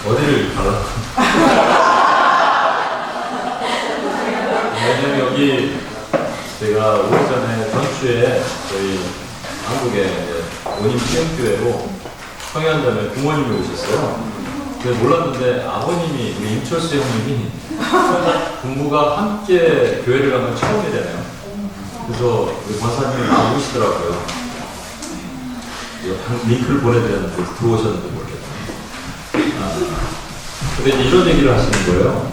어디를 가라? 왜냐면 여기 제가 오기 전에 전주에 저희 한국의 원임 시행교회로 성현자매 부모님이 오셨어요. 근데 몰랐는데 아버님이 우리 임철수 형님이 부부가 함께 교회를 간 건 처음이래요. 그래서 우리 권사님이 나오시더라고요. 링크를 보내드렸는데 들어오셨는데 모르겠어요. 근데 이제 이런 얘기를 하시는 거예요.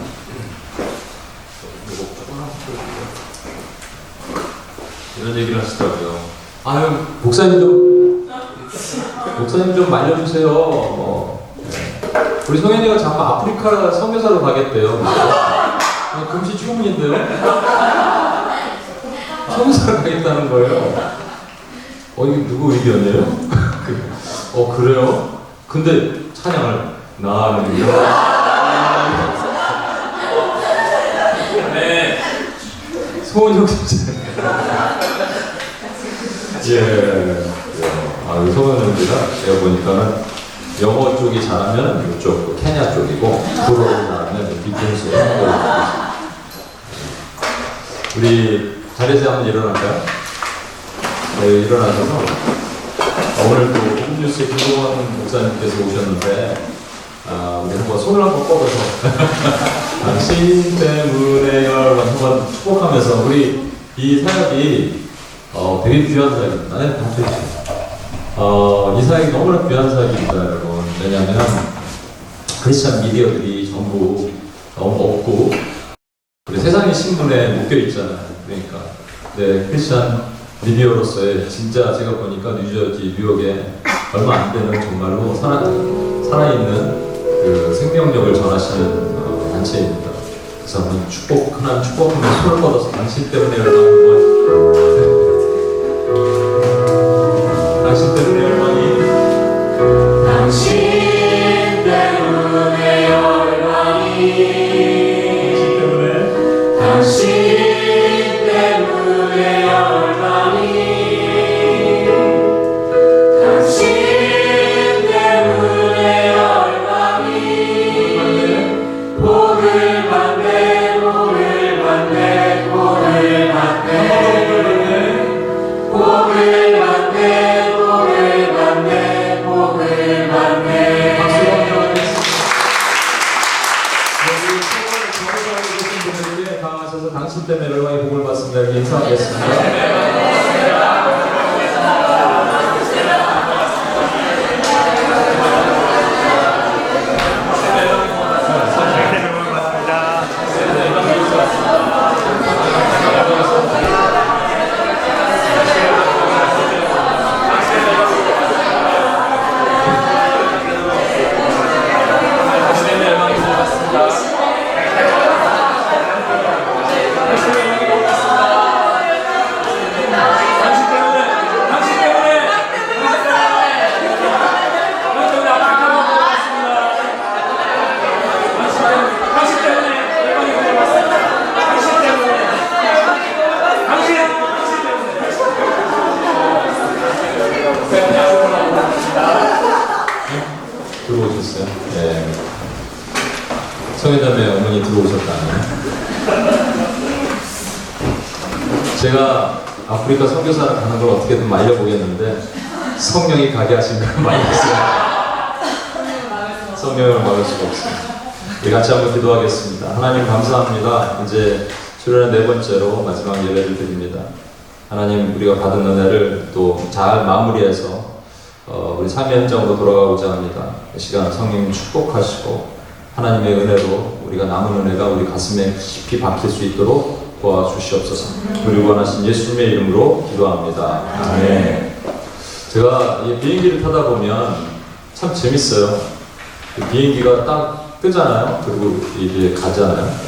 이런 얘기를 하시더라고요. 아유, 목사님 좀 말려주세요. 우리 성현이가 자꾸 아프리카 선교사로 가겠대요. 금시 주문인데요. 선교사로 가겠다는 거예요. 이게 누구 의견이에요? 그래요? 근데 찬양을 나는 네. 소은혁 선생. 예. 소은혁 씨가 제가 보니까는 영어 쪽이 잘하면 이쪽 케냐 쪽이고 불어로 잘하면 뒤통수. 우리 자리에서 한번 일어날까요? 네, 일어나셔서 오늘 또 홈뉴스에 김동원 목사님께서 오셨는데 우리 한번 손을 한번 뻗어서 당신 때문에 한번 축복하면서 우리 이 사역이 되게 귀한 사역입니다. 네, 감사합니다. 이 사역이 너무나 귀한 사역입니다, 여러분. 왜냐하면 크리스찬 미디어들이 전부 너무 없고 우리 세상의 신분에 묶여 있잖아요. 그러니까 네, 크리스찬 미디어로서의 진짜 제가 보니까 뉴저지, 뉴욕에 얼마 안 되는 정말로 살아있는 그 생명력을 전하시는 단체입니다. 그래서 한번 하나님 축복하면 손을 뻗어서 당신 때문에 당신 때문에 열망이 당신 때문에 열망이 당신 때문에 열망이 당신 때문에 열망이 복을 받네 복을 받네 복을 받네 복을 받네 복을 받네 복을 받네. 박수 한번 하겠습니다. 강하셔서 당신 때문에 열망의 복을 받습니다. 이렇게 인사하겠습니다. 들어오셨어요? 네. 성현자매 어머니 들어오셨다네요. 제가 아프리카 선교사를 가는 걸 어떻게든 말려보겠는데 성령이 가게 하신 걸 말렸어요. 성령을 막을 수가 없습니다. 우리 같이 한번 기도하겠습니다. 하나님 감사합니다. 이제 수련의 네 번째로 마지막 예배를 드립니다. 하나님, 우리가 받은 은혜를 또 잘 마무리해서 우리 삶의 현장으로 돌아가고자 합니다. 이 시간 성령 축복하시고 하나님의 은혜로 우리가 남은 은혜가 우리 가슴에 깊이 박힐 수 있도록 도와주시옵소서. 우리 원하신 예수님의 이름으로 기도합니다. 아멘. 제가 이 비행기를 타다 보면 참 재밌어요. 비행기가 딱 뜨잖아요. 그리고 이게 가잖아요.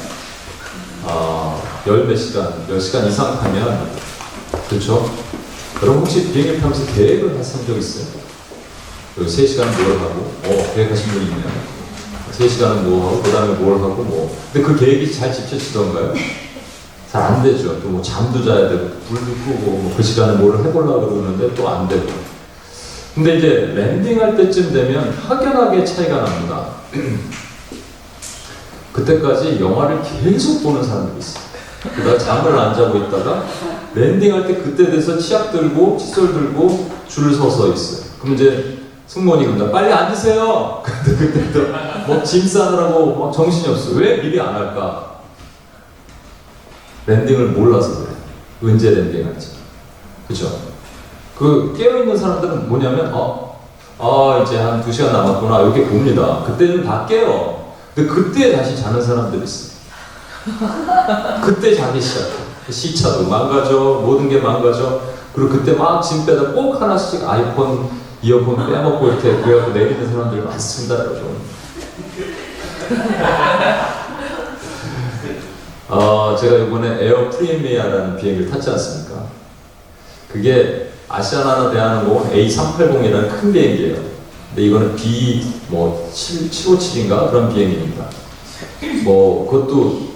몇 시간 이상 타면, 그렇죠? 여러분 혹시 비행기 타면서 계획을 하신 적 있어요? 3시간은 뭘 하고, 계획하신 분 있나요? 3시간은 뭐 하고, 그 다음에 뭘 하고, 뭐. 근데 그 계획이 잘 지켜지던가요? 잘 안 되죠. 또 뭐 잠도 자야 되고, 불도 끄고, 뭐 그 시간에 뭘 해보려고 그러는데 또 안 되고. 근데 이제 랜딩할 때쯤 되면 확연하게 차이가 납니다. 그때까지 영화를 계속 보는 사람들이 있어요. 그러다가 잠을 안 자고 있다가 랜딩할 때 그때 돼서 치약 들고 칫솔 들고 줄을 서서 있어요. 그럼 이제 승무원이 그런다. 빨리 앉으세요. 근데 그때도 뭐 짐 싸느라고 막 정신이 없어. 왜 미리 안 할까? 랜딩을 몰라서 그래. 언제 랜딩할지. 그죠? 그 깨어있는 사람들은 뭐냐면 이제 한 2시간 남았구나 이렇게 봅니다. 그때는 다 깨요. 근데 그때 다시 자는 사람들이 있어요. 그때 자기 시작해. 시차도 망가져, 모든 게 망가져. 그리고 그때 막 짐 빼다 꼭 하나씩 아이폰, 이어폰 빼먹고 이렇게 그래갖고 내리는 사람들이 많습니다, 여러분. 제가 이번에 에어 프리미어라는 비행기를 탔지 않습니까? 그게 아시아나나 대한항공 A380이라는 큰 비행기예요. 근데 이거는 B757인가 그런 비행기입니다. 그것도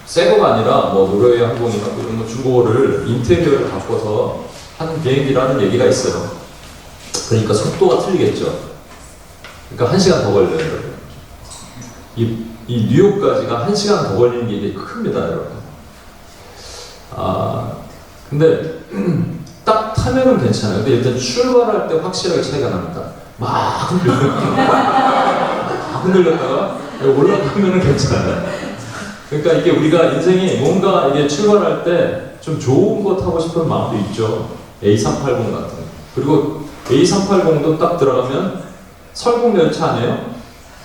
새거가 아니라 노르웨이 항공이나 이런 중고를 인테리어를 바꿔서 한 비행기라는 얘기가 있어요. 그러니까 속도가 틀리겠죠. 그러니까 1시간 더 걸려요. 이 뉴욕까지가 1시간 더 걸리는 게 이게 큽니다, 여러분. 근데 딱 타면은 괜찮아요. 근데 일단 출발할 때 확실하게 차이가 납니다. 막 흔들렸다가 올라가면은 괜찮아요. 그러니까 이게 우리가 인생이 뭔가 이게 출발할 때 좀 좋은 거 타고 싶은 마음도 있죠. A380 같은 거. 그리고 A380도 딱 들어가면 설국열차 아니에요?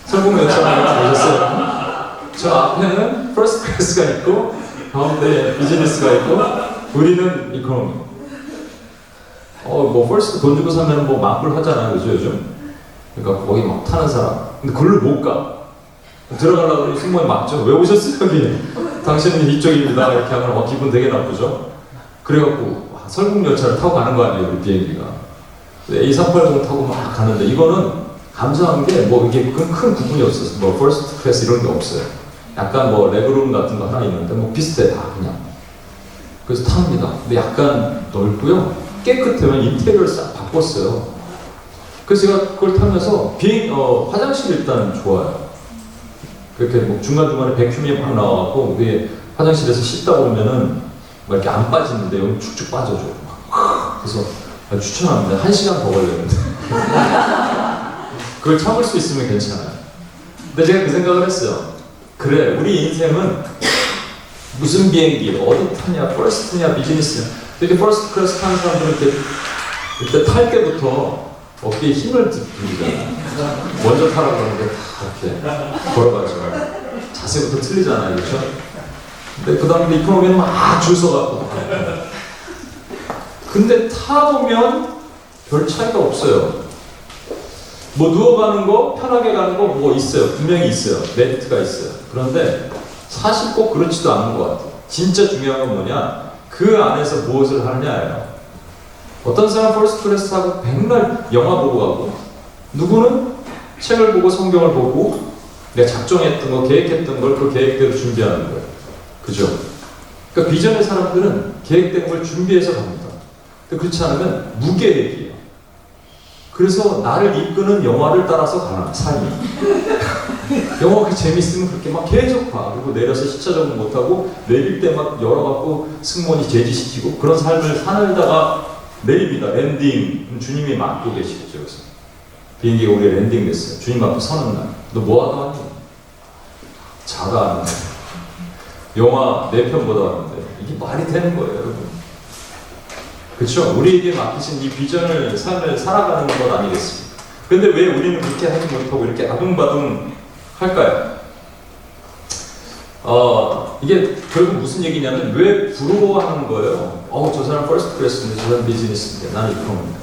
설국열차라는 보셨어요? 저 앞에는 퍼스트 클래스가 있고 가운데 비즈니스가 있고 우리는 이코노미. 퍼스트 돈 주고 사면 만불 하잖아요, 그죠, 요즘? 그러니까 거기 막 타는 사람. 근데 그걸로 못 가. 들어가려고 하니 승무원이 막죠. 왜 오셨어요, 여기? 당신은 이쪽입니다. 이렇게 하면 기분 되게 나쁘죠? 그래갖고 설국열차를 타고 가는 거 아니에요, 우리 비행기가. A380 타고 막 가는데 이거는 감사한 게 이게 큰 구분이 없었어요. 퍼스트 클래스 이런 게 없어요. 약간 레그룸 같은 거 하나 있는데 비슷해, 다 그냥. 그래서 탑니다. 근데 약간 넓고요. 깨끗해요. 인테리어를 싹 바꿨어요. 그래서 제가 그걸 타면서 화장실이 일단 좋아요. 그렇게 중간중간에 백큐미 막 나와갖고 위에 화장실에서 씻다 보면은 이렇게 안 빠지는데 여기 축축 빠져줘요. 그래서 추천합니다. 1시간 더 걸렸는데 그걸 참을 수 있으면 괜찮아요. 근데 제가 그 생각을 했어요. 그래, 우리 인생은 무슨 비행기, 어디 타냐, 퍼스트냐, 비즈니스냐. 이렇게 퍼스트 클래스 타는 사람들은 이렇게 탈 때부터 어깨에 힘을 들이잖아요. 먼저 타라고 그러는데 이렇게 걸어가죠. 자세부터 틀리잖아요, 그렇죠? 근데 그 다음에 이코노미는 막 줄 서갖고. 근데 타보면 별 차이가 없어요. 누워가는 거, 편하게 가는 거 있어요. 분명히 있어요. 매트가 있어요. 그런데 사실 꼭 그렇지도 않은 것 같아요. 진짜 중요한 건 뭐냐? 그 안에서 무엇을 하느냐예요. 어떤 사람 퍼스트 클래스 타고 백날 영화 보고 가고, 누구는 책을 보고 성경을 보고 내가 작정했던 거, 계획했던 걸 그 계획대로 준비하는 거예요. 그죠? 그러니까 비전의 사람들은 계획된 걸 준비해서 갑니다. 근데 그렇지 않으면 무계획이에요. 그래서 나를 이끄는 영화를 따라서 가는 삶이. 영화가 재밌으면 그렇게 막 계속 봐. 그리고 내려서 시차 적응 못하고 내릴 때 막 열어갖고 승무원이 제지시키고 그런 삶을 살다가 내립니다. 랜딩. 주님이 맡고 계시겠죠. 그래서 비행기가 우리 랜딩 됐어요. 주님 앞에 서는 날. 너 뭐 하다 왔니? 자다 왔는데. 영화 4편 보다 왔는데. 이게 말이 되는 거예요, 여러분. 그렇죠? 우리에게 맡기신 이 비전을, 삶을 살아가는 것 아니겠습니까? 근데 왜 우리는 그렇게 하지 못하고 이렇게 아둥바둥 할까요? 이게 결국 무슨 얘기냐면 왜 부러워하는 거예요? 저 사람 퍼스트 클래스인데 저 사람 비즈니스인데 나는 이코노미인데.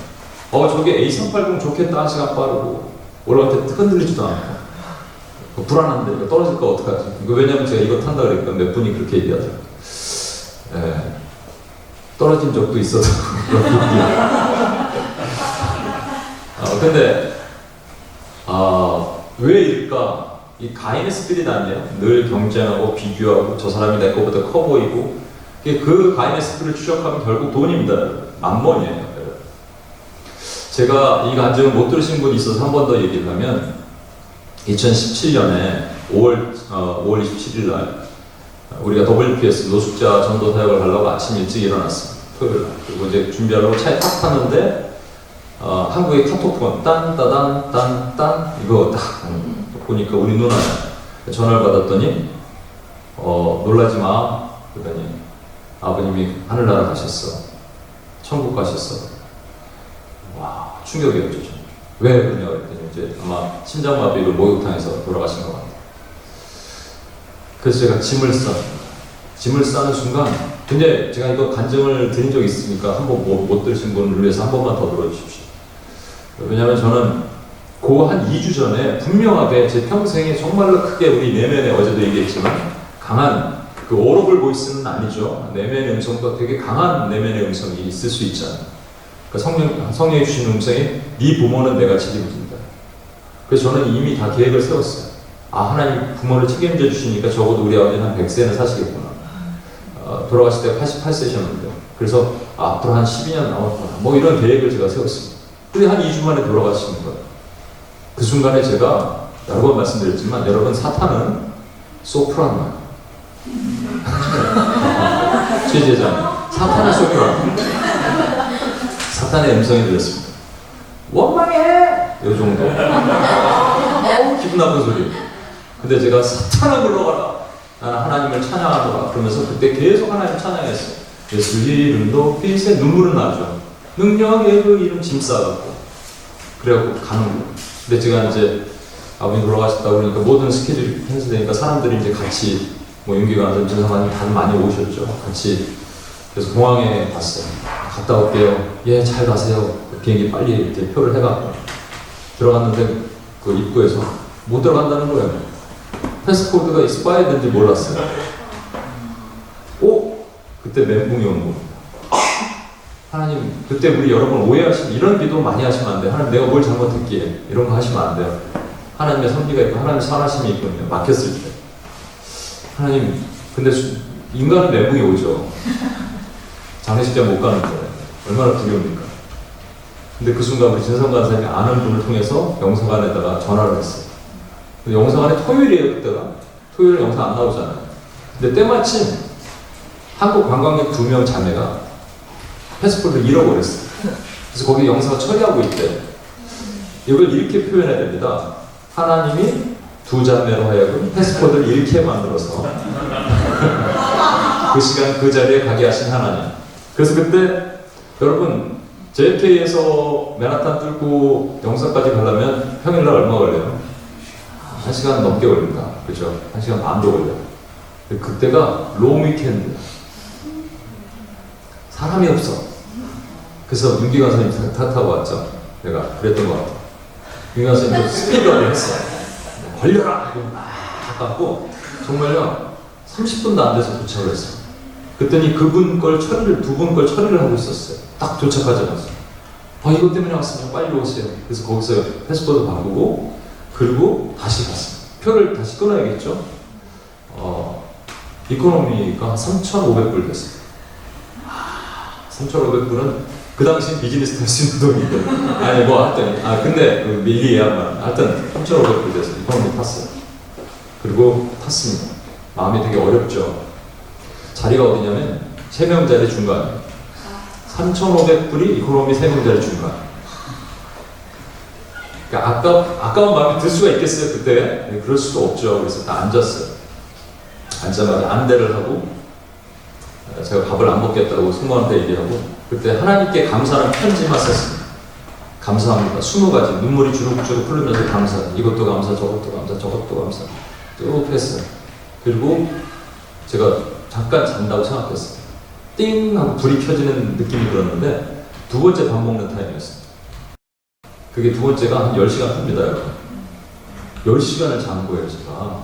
저게 A380 좋겠다, 1시간 빠르고 올라갈 때 흔들리지도 않고 불안한데 이거 떨어질까 어떡하지? 왜냐면 제가 이거 탄다 그러니까 몇 분이 그렇게 얘기하더라고요. 떨어진 적도 있어서 근데 왜 이럴까? 이 가인의 스피릿 아니에요? 늘 경쟁하고 비교하고 저 사람이 내 거보다 커 보이고 그 가인의 스피릿을 추적하면 결국 돈입니다. 만mon이에요. 제가 이 간증을 못 들으신 분이 있어서 한 번 더 얘기를 하면 2017년에 5월 27일 날 우리가 WPS 노숙자 전도 사역을 하려고 아침 일찍 일어났어요. 토요일 날. 그리고 이제 준비하려고 차에 탁 탔는데 한국의 카톡폰 딴따단 이거 딱 보니까 우리 누나야. 전화를 받았더니 놀라지 마. 그러더니 아버님이 하늘나라 가셨어. 천국 가셨어. 와, 충격이었죠. 왜 그러냐 그랬더니 이제 아마 심장마비로 목욕탕에서 돌아가신 것 같아요. 그래서 제가 짐을 싸는 순간, 근데 제가 이거 간증을 드린 적이 있으니까 한번 못 들으신 분을 위해서 한 번만 더 들어주십시오. 왜냐하면 저는 그 한 2주 전에 분명하게 제 평생에 정말로 크게 우리 내면에 어제도 얘기했지만 강한 그 오러블 보이스는 아니죠. 내면의 음성도 되게 강한 내면의 음성이 있을 수 있잖아요. 그러니까 성령이 주신 음성이 네 부모는 내가 책임진다. 그래서 저는 이미 다 계획을 세웠어요. 하나님 부모를 책임져 주시니까 적어도 우리 아버지는 한 100세는 사시겠구나. 돌아가실 때 88세셨는데 그래서 앞으로 한 12년 남았구나. 뭐 이런 계획을 제가 세웠습니다. 근데 한 2주 만에 돌아가시는 거예요. 그 순간에 제가 여러 번 말씀드렸지만 여러분 사탄은 소프라노 최제장 사탄의 소프라노 사탄의 음성이 들렸습니다. 원망해! 이 정도. 기분 나쁜 소리. 근데 제가 사탄아 물러가라. 나는 하나님을 찬양하노라. 그러면서 그때 계속 하나님을 찬양했어요. 예수 이름 높이 새 눈물은 나죠. 능력의 그 이름 짐 싸갖고. 그래갖고 가는 거예요. 근데 제가 이제 아버님 돌아가셨다고 그러니까 모든 스케줄이 캔슬되니까 사람들이 이제 같이 뭐 윤기가 전사관님 다들 많이 오셨죠. 같이. 그래서 공항에 갔어요. 갔다 올게요. 예, 잘 가세요. 비행기 빨리 이렇게 표를 해갖고 들어갔는데 그 입구에서 못 들어간다는 거예요. 패스코드가 익스파이어된지 몰랐어요. 그때 멘붕이 오는 겁니다. 하나님, 그때 우리 여러분 오해하시면 이런 기도 많이 하시면 안 돼요. 하나님, 내가 뭘 잘못했기에 이런 거 하시면 안 돼요. 하나님의 섭리가 있고 하나님의 선하심이 있거든요. 막혔을 때. 하나님, 근데 인간은 멘붕이 오죠. 장례식장 못 가는 거예요. 얼마나 두려웁니까? 근데 그 순간 우리 진성 간사님이 아는 분을 통해서 영사관에다가 전화를 했어요. 근데 영사관이 토요일이에요, 그때가. 토요일에 영사 안 나오잖아요. 근데 때마침 한국 관광객 2명 자매가 패스포트를 잃어버렸어요. 그래서 거기 영사가 처리하고 있대. 이걸 이렇게 표현해야 됩니다. 하나님이 두 자매로 하여금 패스포트를 잃게 만들어서 그 시간 그 자리에 가게 하신 하나님. 그래서 그때 여러분 JFK에서 맨하탄 뚫고 영사까지 가려면 평일날 얼마 걸려요? 1시간 넘게 걸립니다. 그죠? 1시간 반도 걸려요. 그때가 롱 위켄드. 사람이 없어. 그래서 윤기 간사님 탓하고 왔죠. 내가 그랬던 것 같아요. 윤기 간사님도 스피드업을 했어요. 걸려라! 막 갖고 정말요 30분도 안 돼서 도착을 했어요. 그랬더니 그분 걸 처리를, 두 분 걸 처리를 하고 있었어요. 딱 도착하자마자. 이것 때문에 왔으면 빨리 오세요. 그래서 거기서 패스포트 바꾸고, 그리고 다시 갔어요. 표를 다시 끊어야겠죠? 이코노미가 한 3,500불 됐어요. 3,500불은 그 당시 비즈니스 탈 수 있는 돈인데. 아니, 뭐, 하여튼. 근데, 미리 예약만. 하여튼, 3,500불 돼서 이코노미 탔어요. 그리고 탔습니다. 마음이 되게 어렵죠. 자리가 어디냐면 3명짜리 중간. 3,500불이 이코노미 3명짜리 중간. 그러니까 아까운 마음이 들 수가 있겠어요, 그때? 네, 그럴 수도 없죠. 그래서 딱 앉았어요. 앉자마자 안대를 하고, 제가 밥을 안 먹겠다고 승무원한테 얘기하고, 그때 하나님께 감사하는 편지만 썼습니다. 감사합니다. 20가지. 눈물이 주룩주룩 흐르면서 감사. 이것도 감사, 저것도 감사, 저것도 감사. 쭉 했어요. 그리고 제가 잠깐 잔다고 생각했어요. 띵! 하고 불이 켜지는 느낌이 들었는데 두 번째 밥 먹는 타임이었어요. 그게 두 번째가 한 10시간 합니다, 여러분. 10시간을 잔 거예요, 제가.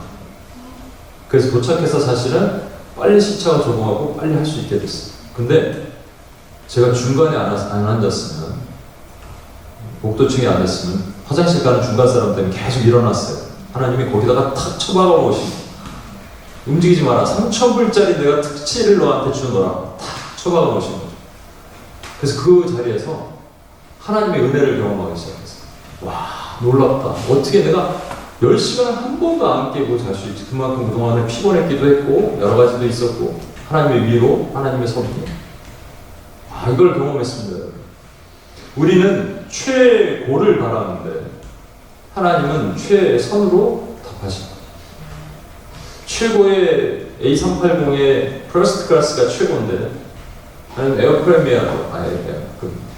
그래서 도착해서 사실은 빨리 시차가 적응하고 빨리 할 수 있게 됐어요. 근데 제가 중간에 안 앉았으면, 복도층에 앉았으면 화장실 가는 중간 사람 때문에 계속 일어났어요. 하나님이 거기다가 탁 쳐박아 놓으시고, 움직이지 마라. 3,000불짜리 내가 특치를 너한테 주노라. 탁 쳐박아 놓으신 거죠. 그래서 그 자리에서 하나님의 은혜를 경험하기 시작했어요. 와, 놀랍다. 어떻게 내가 10시간을 한 번도 안 깨고 잘 수 있지. 그만큼 그동안에 피곤했기도 했고 여러 가지도 있었고 하나님의 위로, 하나님의 섭리. 이걸 경험했습니다. 우리는 최고를 바라는데 하나님은 최선으로 답하십니다. 최고의 A380의 퍼스트 클래스가 최고인데 나는 에어프레미어도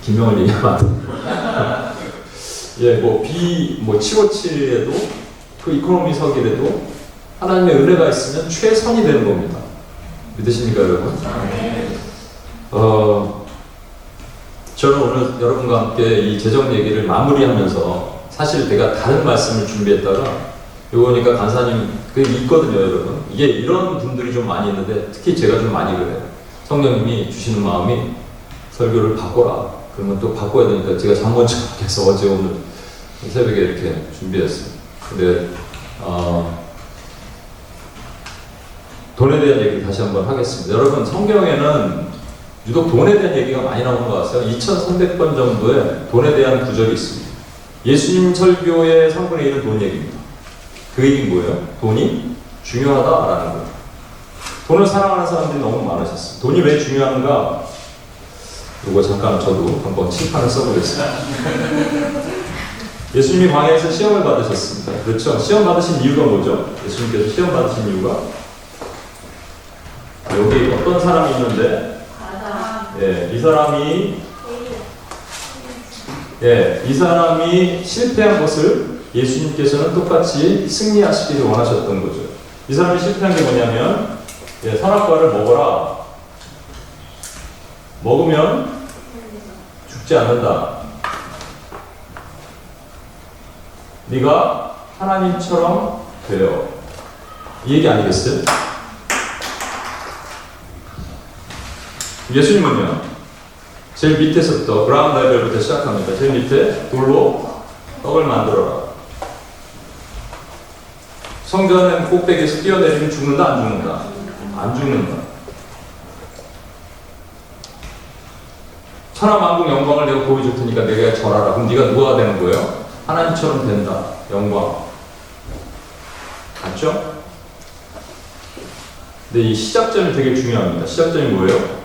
김영을 얘기하면 안 됩니다. 예, 뭐 757에도 그 이코노미석이라도 하나님의 은혜가 있으면 최선이 되는 겁니다. 믿으십니까, 여러분? 저는 오늘 여러분과 함께 이 재정 얘기를 마무리하면서 사실 제가 다른 말씀을 준비했다가 이거 보니까 간사님 있거든요, 여러분. 이게 이런 분들이 좀 많이 있는데 특히 제가 좀 많이 그래요. 성령님이 주시는 마음이 설교를 바꿔라. 그러면 또 바꿔야 되니까 제가 잠번 척해서 어제 오늘 새벽에 이렇게 준비했어요. 근데 돈에 대한 얘기를 다시 한번 하겠습니다. 여러분, 성경에는 유독 돈에 대한 얘기가 많이 나오는 것 같아요. 2300번 정도의 돈에 대한 구절이 있습니다. 예수님 설교의 3분의 1은 돈 얘기입니다. 그 얘기는 뭐예요? 돈이 중요하다라는 거예요. 돈을 사랑하는 사람들이 너무 많으셨어요. 돈이 왜 중요한가? 이거 잠깐 저도 한번 칠판을 써보겠습니다. 예수님이 광야에서 시험을 받으셨습니다. 그렇죠? 시험 받으신 이유가 뭐죠? 예수님께서 시험 받으신 이유가 여기 어떤 사람이 있는데 이 사람이 실패한 것을 예수님께서는 똑같이 승리하시기를 원하셨던 거죠. 이 사람이 실패한 게 뭐냐면 선악과를 먹어라. 먹으면 죽지 않는다. 네가 하나님처럼 되어. 이 얘기 아니겠어요? 예수님은요, 제일 밑에서부터 그라운드 레벨부터 시작합니다. 제일 밑에 돌로 떡을 만들어라. 성전의 꼭대기에서 뛰어내리면 죽는다, 안 죽는다? 안 죽는다. 천하만국 영광을 내가 보여줄 테니까 내가 절하라. 그럼 네가 누가 되는 거예요? 하나님처럼 된다. 영광. 맞죠? 근데 이 시작점이 되게 중요합니다. 시작점이 뭐예요?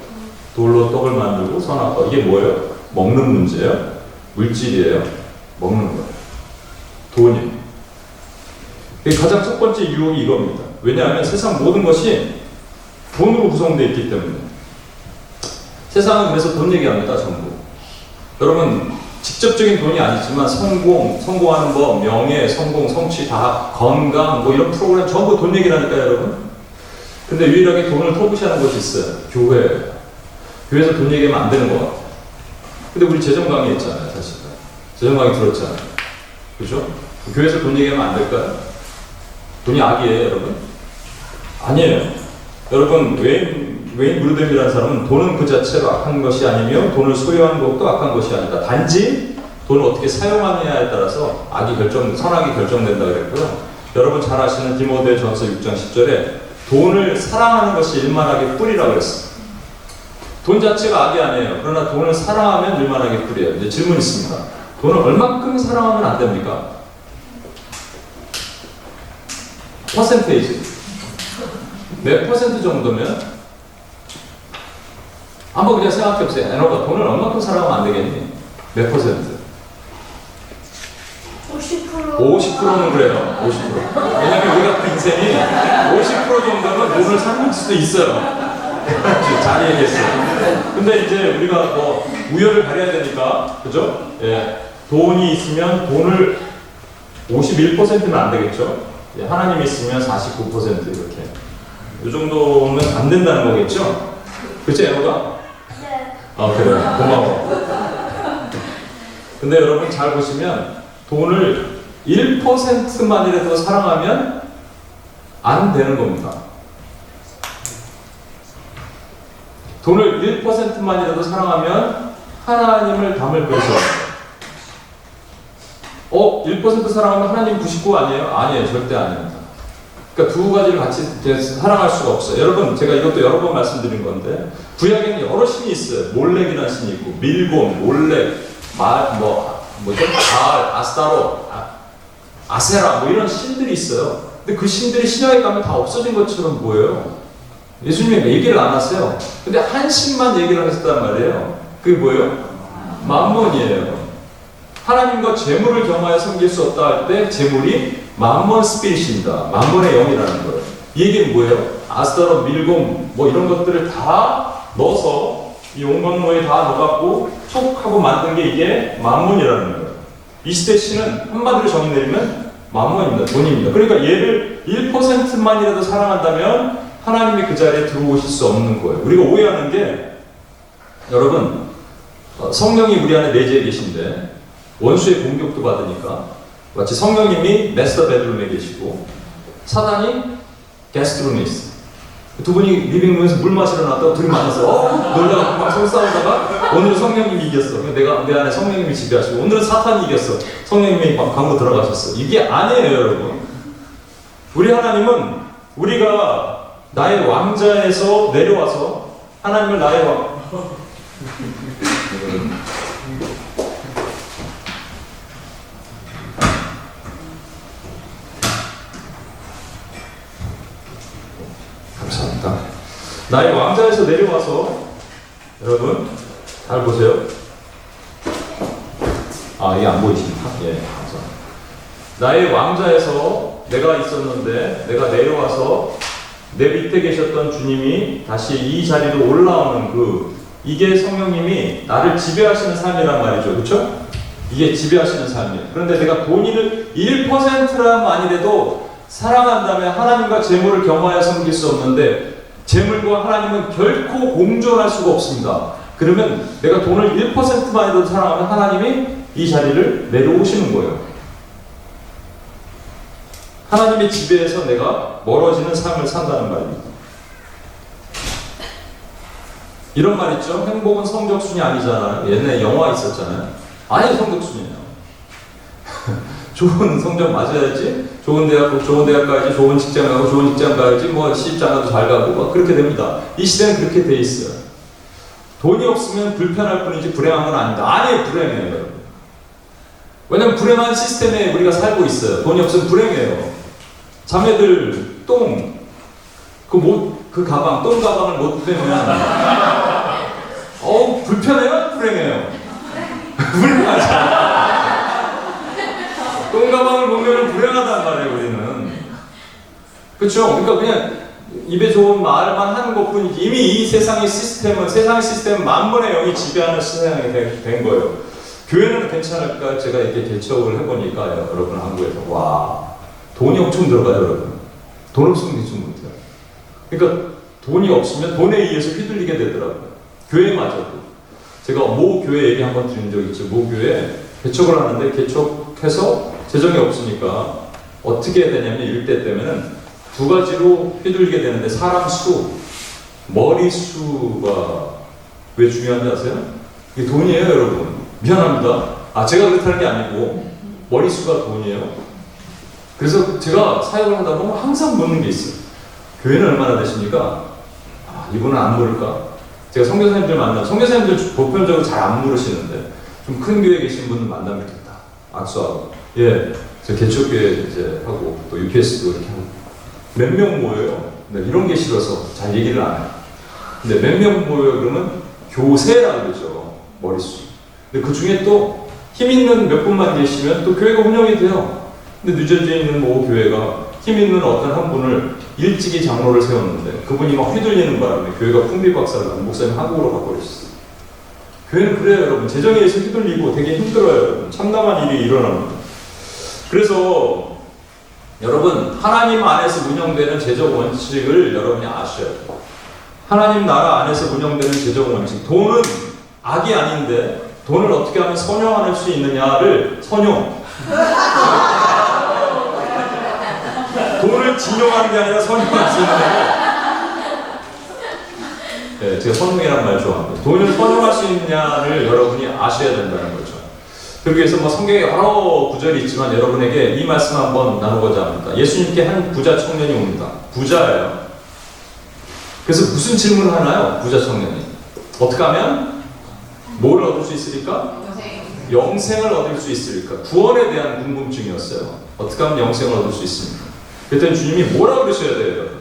돌로 떡을 만들고 선악과. 이게 뭐예요? 먹는 문제예요? 물질이에요? 먹는 거예요. 돈이에요. 가장 첫 번째 유혹이 이겁니다. 왜냐하면 세상 모든 것이 돈으로 구성되어 있기 때문에. 세상은 그래서 돈 얘기합니다, 전부. 여러분, 직접적인 돈이 아니지만 성공하는 법, 명예, 성공, 성취, 다 건강, 뭐 이런 프로그램 전부 돈 얘기라니까요, 여러분. 근데 유일하게 돈을 터부시하는 곳이 있어요. 교회. 교회에서 돈 얘기하면 안 되는 것 같아요. 근데 우리 재정 강의 했잖아요, 사실. 재정 강의 들었잖아요. 그죠? 교회에서 돈 얘기하면 안 될까요? 돈이 악이에요, 여러분? 아니에요. 여러분, 웨인 브루뎀이라는 사람은 돈은 그 자체로 악한 것이 아니며 돈을 소유하는 것도 악한 것이 아니다. 단지 돈을 어떻게 사용하느냐에 따라서 선악이 결정된다 그랬고요. 여러분 잘 아시는 디모데전서 6장 10절에 돈을 사랑하는 것이 일만하게 뿌리라고 그랬어요. 돈 자체가 악이 아니에요. 그러나 돈을 사랑하면 일만하게 뿌려요. 이제 질문 있습니다. 돈을 얼마큼 사랑하면 안 됩니까? 퍼센테이지. 몇 퍼센트 정도면? 한번 그냥 생각해보세요. 애너가 돈을 얼마큼 사랑하면 안 되겠니? 몇 퍼센트? 50%는 그래요. 50%. 왜냐면 우리 같은 인생이 50% 정도는 돈을 사랑할 수도 있어요. 잘 얘기했어요. 근데 이제 우리가 뭐 우열을 가려야 되니까, 그죠? 예. 돈이 있으면 돈을 51%는 안 되겠죠? 예. 하나님이 있으면 49% 이렇게. 이 정도면 안 된다는 거겠죠? 그치, 애너가? 네. 그래. 고마워. 근데 여러분 잘 보시면 돈을 1%만이라도 사랑하면 안 되는 겁니다. 돈을 1%만이라도 사랑하면 하나님을 담을 것이요. 1% 사랑하면 하나님 99 아니에요? 아니에요. 절대 아닙니다. 그러니까 두 가지를 같이 사랑할 수가 없어요. 여러분, 제가 이것도 여러 번 말씀드린 건데, 구약에는 여러 신이 있어요. 몰렉이라는 신이 있고, 밀곰, 몰렉, 바알, 아스타로, 아세라 뭐 이런 신들이 있어요. 근데 그 신들이 신약에 가면 다 없어진 것처럼 보여요. 예수님이 얘기를 안 하세요. 근데 한 신만 얘기를 하셨단 말이에요. 그게 뭐예요? 만몬이에요. 하나님과 재물을 겸하여 섬길 수 없다 할 때 재물이 만몬 스피릿입니다. 만몬의 영이라는 거예요. 이 얘기는 뭐예요? 아스타롯, 밀곰 뭐 이런 것들을 다 넣어서 이 온광로에 다 넣어갖고 촉 하고 만든 게 이게 만몬이라는 거예요. 이 시대 신은 한마디로 정의 내리면 만몬입니다. 돈입니다. 그러니까 얘를 1%만이라도 사랑한다면 하나님이 그 자리에 들어오실 수 없는 거예요. 우리가 오해하는 게 여러분 성령이 우리 안에 내재해 계신데 원수의 공격도 받으니까 마치 성령님이 메스터 베드룸에 계시고 사단이 게스트룸에 있어. 두 분이 리빙룸에서 물 마시러 나왔다고 둘이 만나서 놀다가 막 손싸우다가 오늘은 성령님이 이겼어. 내가 내 안에 성령님이 지배하시고 오늘은 사탄이 이겼어. 성령님이 막 광고 들어가셨어. 이게 아니에요, 여러분. 우리 하나님은 우리가 나의 왕자에서 내려와서 하나님을 나의 왕 감사합니다. 나의 왕자에서 내려와서 여러분 잘 보세요. 이게 안 보이십니까? 예, 감사합니다. 나의 왕자에서 내가 있었는데 내가 내려와서 내 밑에 계셨던 주님이 다시 이 자리로 올라오는 이게 성령님이 나를 지배하시는 삶이란 말이죠. 그렇죠? 이게 지배하시는 삶이에요. 그런데 내가 돈을 1%만이라도 사랑한다면 하나님과 재물을 겸하여 섬길 수 없는데 재물과 하나님은 결코 공존할 수가 없습니다. 그러면 내가 돈을 1%만이라도 사랑하면 하나님이 이 자리를 내려오시는 거예요. 하나님의 지배에서 내가 멀어지는 삶을 산다는 말입니다. 이런 말 있죠. 행복은 성적순이 아니잖아요. 옛날에 영화 있었잖아요. 아니 성적순이에요. 좋은 성적 맞아야지. 좋은 대학 가야지. 좋은 직장 가고 좋은 직장 가야지. 뭐 시집장가도 잘 가고 막 그렇게 됩니다. 이 시대는 그렇게 돼 있어요. 돈이 없으면 불편할 뿐이지 불행한 건 아니다. 아니에요. 불행해요, 여러분. 왜냐면 불행한 시스템에 우리가 살고 있어요. 돈이 없으면 불행해요. 자매들 그 가방, 똥 가방을 못 빼면 불편해요? 불행해요? 불행하죠. 똥 가방을 보면 불행하단 말이에요, 우리는. 그렇죠? 그러니까 그냥 입에 좋은 말만 하는 것뿐이지 이미 이 세상의 시스템은 만번의 영이 지배하는 세상이 된 거예요. 교회는 괜찮을까? 제가 이렇게 개척을 해보니까 여러분 한국에서 돈이 엄청 들어가요, 여러분. 돈 없으면 개척 못해요. 그러니까 돈이 없으면 돈에 의해서 휘둘리게 되더라고요. 교회마저도. 제가 모 교회 얘기 한번 드린 적 있죠. 모 교회 개척을 하는데 개척해서 재정이 없으니까 어떻게 해야 되냐면 일대 때문에는 두 가지로 휘둘리게 되는데 사람 수, 머리 수가 왜 중요한지 아세요? 이게 돈이에요, 여러분. 미안합니다. 제가 그렇다는 게 아니고 머리 수가 돈이에요. 그래서 제가 사역을 하다 보면 항상 묻는 게 있어요. 교회는 얼마나 되십니까? 이분은 안 물을까? 제가 선교사님들 만나면 선교사님들 보편적으로 잘 안 물으시는데 좀 큰 교회에 계신 분들 만나면 좋겠다. 악수하고 저 개척교회 이제 하고 또 UPS도 이렇게 하고 몇 명 모여요. 근데 이런 게 싫어서 잘 얘기를 안 해요. 근데 몇 명 모여요? 그러면 교세라고 그러죠. 머릿수. 근데 그 중에 또 힘 있는 몇 분만 계시면 또 교회가 운영이 돼요. 근데 뉴저지에 있는 모 교회가 힘 있는 어떤 한 분을 일찍이 장로를 세웠는데 그분이 막 휘둘리는 바람에 교회가 풍비박살나고 목사님 한국으로 가버렸어요. 교회는 그래요, 여러분. 재정에 의해서 휘둘리고 되게 힘들어요, 여러분. 참담한 일이 일어납니다. 그래서 여러분 하나님 안에서 운영되는 재정 원칙을 여러분이 아셔야 돼요. 하나님 나라 안에서 운영되는 재정 원칙. 돈은 악이 아닌데 돈을 어떻게 하면 선용할 수 있느냐를 돈을 진용하는 게 아니라 선용할 수 있는 거예요. 제가 선용이라는 말 좋아합니다. 돈을 선용할 수 있느냐를 여러분이 아셔야 된다는 거죠. 그러기 위해서 성경에 여러 구절이 있지만 여러분에게 이 말씀 한번 나누고자 합니다. 예수님께 한 부자 청년이 옵니다. 부자예요. 그래서 무슨 질문을 하나요? 부자 청년이. 어떻게 하면 뭘 얻을 수 있으니까? 영생을 얻을 수 있을까? 구원에 대한 궁금증이었어요. 어떻게 하면 영생을 얻을 수 있습니까? 그랬더니 주님이 뭐라 그러셔야 돼요, 여러분?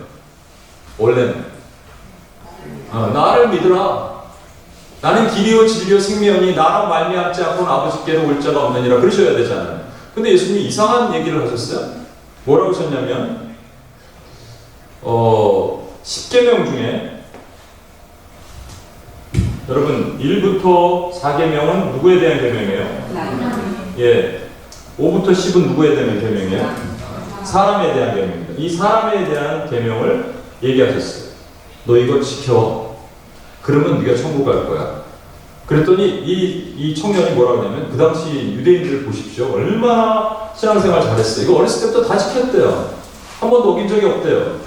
원래는 나를 믿으라. 나는 길이요 진리요 생명이 나로 말미암지 않고는 아버지께로 올 자가 없느니라 그러셔야 되잖아요. 근데 예수님이 이상한 얘기를 하셨어요. 뭐라고 하셨냐면 10계명 중에 여러분 1부터 4계명은 누구에 대한 계명이에요? 예. 5부터 10은 누구에 대한 계명이에요? 사람에 대한 계명입니다. 이 사람에 대한 계명을 얘기하셨어요. 너 이거 지켜. 그러면 네가 천국 갈 거야. 그랬더니 이 청년이 뭐라고 하냐면 그 당시 유대인들을 보십시오. 얼마나 신앙생활 잘했어요. 이거 어렸을 때부터 다 지켰대요. 한 번도 어긴 적이 없대요.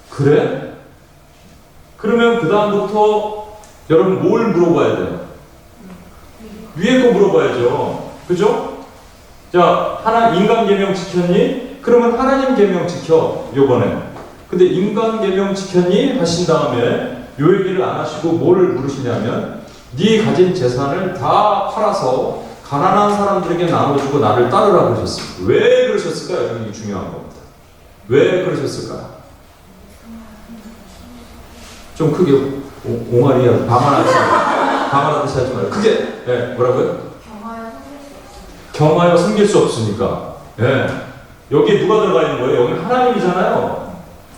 그래? 그러면 그 다음부터 여러분 뭘 물어봐야 돼요? 위에 거 물어봐야죠. 그죠? 자, 인간 계명 지켰니? 그러면 하나님 계명 지켜. 요번에. 근데 인간 계명 지켰니? 하신 다음에 요 얘기를 안 하시고 뭐를 물으시냐면 네 가진 재산을 다 팔아서 가난한 사람들에게 나눠주고 나를 따르라 그러셨습니다. 왜 그러셨을까요? 여러분, 이게 중요한 겁니다. 왜 그러셨을까요? 좀 크게 옹알이야 방언하듯이 하지 말고 크게. 네, 뭐라고요? 경하여 숨길 수 없으니까. 네. 여기 누가 들어가 있는 거예요? 여기 하나님이잖아요.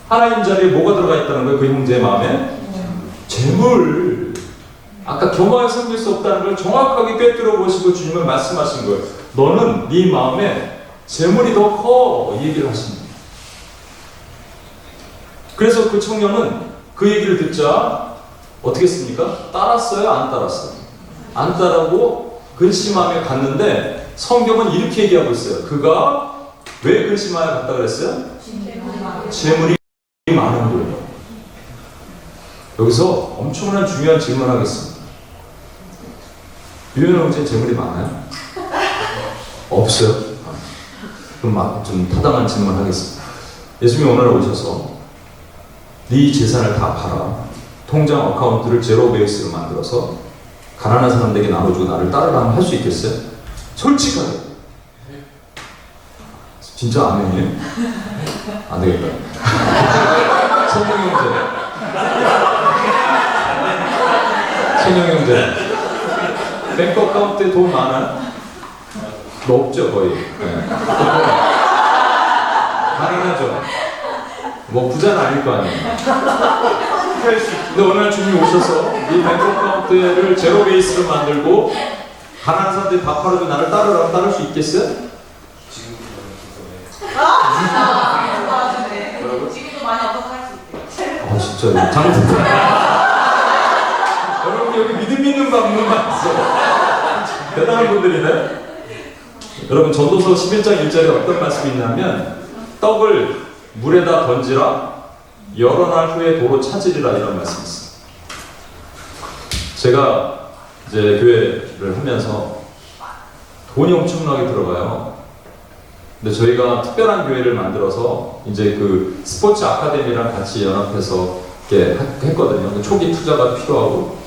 하나님 자리에 뭐가 들어가 있다는 거예요? 그 형제의 마음에? 재물. 아까 경하여 숨길 수 없다는 걸 정확하게 꿰뚫어 보시고 주님은 말씀하신 거예요. 너는 네 마음에 재물이 더 커. 이 얘기를 하십니다. 그래서 그 청년은 그 얘기를 듣자 어떻게 했습니까? 따랐어요? 안 따랐어요? 안 따르고 근심함에 갔는데 성경은 이렇게 얘기하고 있어요. 그가 왜 근심함에 갔다 그랬어요? 재물이 많은 거예요. 여기서 엄청난 중요한 질문을 하겠습니다. 유현아 형제는 재물이 많아요? 없어요? 그럼 좀 타당한 질문을 하겠습니다. 예수님이 오늘 오셔서 네 재산을 다 팔아 통장 어카운트를 제로 베이스로 만들어서 가난한 사람들에게 나눠주고 나를 따르라 하면 할 수 있겠어요? 솔직하게. 진짜 아멘이에요? 안 되겠다. 성령 형제. 성령 형제. 뱅크 어카운트에 돈 많아요? 없죠, 거의. 네. 가능하죠? 뭐 부자는 아닐 거 아니에요. 근데 어느 날 주님이 오셔서 이 뱅크 어카운트를 제로 베이스로 만들고 가난한 사람들이 다 팔아도 나를 따르라고 따를 수 있겠어요? 뭐라고? 지금도 많이 얻어서 할 수 있대요. 아 진짜 장난. 여러분 여기 믿음 있는 방문만 있어. 대단한 분들이네. 여러분 전도서 11장 1절에 어떤 말씀이 있냐면 떡을 물에다 던지라 여러 날 후에 도로 찾으리라 이런 말씀이 있어요. 제가 이제 교회를 하면서 돈이 엄청나게 들어가요. 근데 저희가 특별한 교회를 만들어서 이제 그 스포츠 아카데미랑 같이 연합해서 이렇게 했거든요. 초기 투자가 필요하고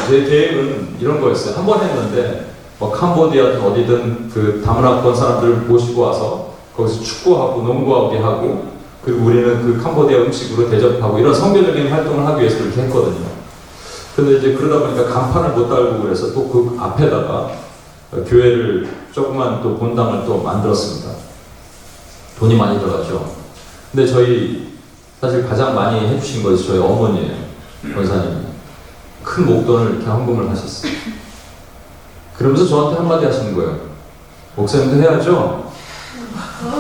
제 계획은 이런 거였어요. 한 번 했는데 뭐 캄보디아든 어디든 그 다문화권 사람들을 모시고 와서 거기서 축구하고 농구하게 하고 그리고 우리는 그 캄보디아 음식으로 대접하고 이런 선교적인 활동을 하기 위해서 그렇게 했거든요. 근데 이제 그러다 보니까 간판을 못 달고 그래서 또 그 앞에다가 교회를 조그만 또 본당을 또 만들었습니다. 돈이 많이 들어갔죠. 근데 저희 사실 가장 많이 해주신 것이 저희 어머니예요. 권사님이 큰 목돈을 이렇게 헌금을 하셨어요. 그러면서 저한테 한마디 하시는 거예요. 목사님도 해야죠.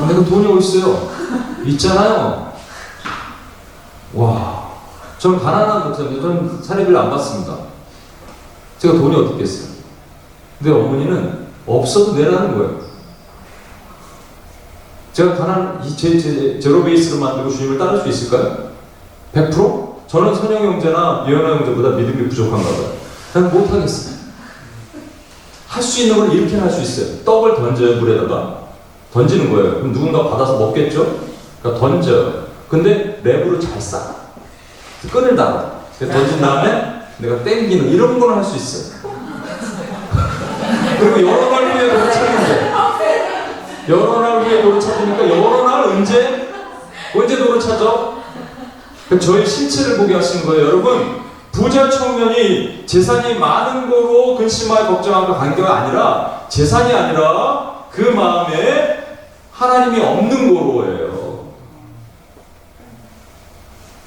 근데 그 돈이 어디 있어요? 있잖아요. 와, 저는 가난한 목사님, 저는 사례비를 안 받습니다. 제가 돈이 어디 있겠어요? 근데 어머니는 없어도 내라는 거예요. 제가 제로 베이스로 만들고 주님을 따를 수 있을까요? 100%? 저는 선영 형제나 예언아 형제보다 믿음이 부족한가 봐요. 난 못하겠어요. 할 수 있는 건 이렇게 할 수 있어요. 떡을 던져요, 물에다가. 던지는 거예요. 그럼 누군가 받아서 먹겠죠? 그러니까 던져요. 근데 랩으로 잘 싸. 끈을 달아. 던진 다음에 내가 땡기는 이런 거는 할 수 있어요. 그리고 여러 날 후에 너를 찾는데 여러 날 후에 너를 찾으니까 여러 날 언제 너를 찾아? 저희 실체를 보게 하시는 거예요. 여러분, 부자 청년이 재산이 많은 거로 근심하고 걱정하고 관계가 아니라 재산이 아니라 그 마음에 하나님이 없는 거로예요.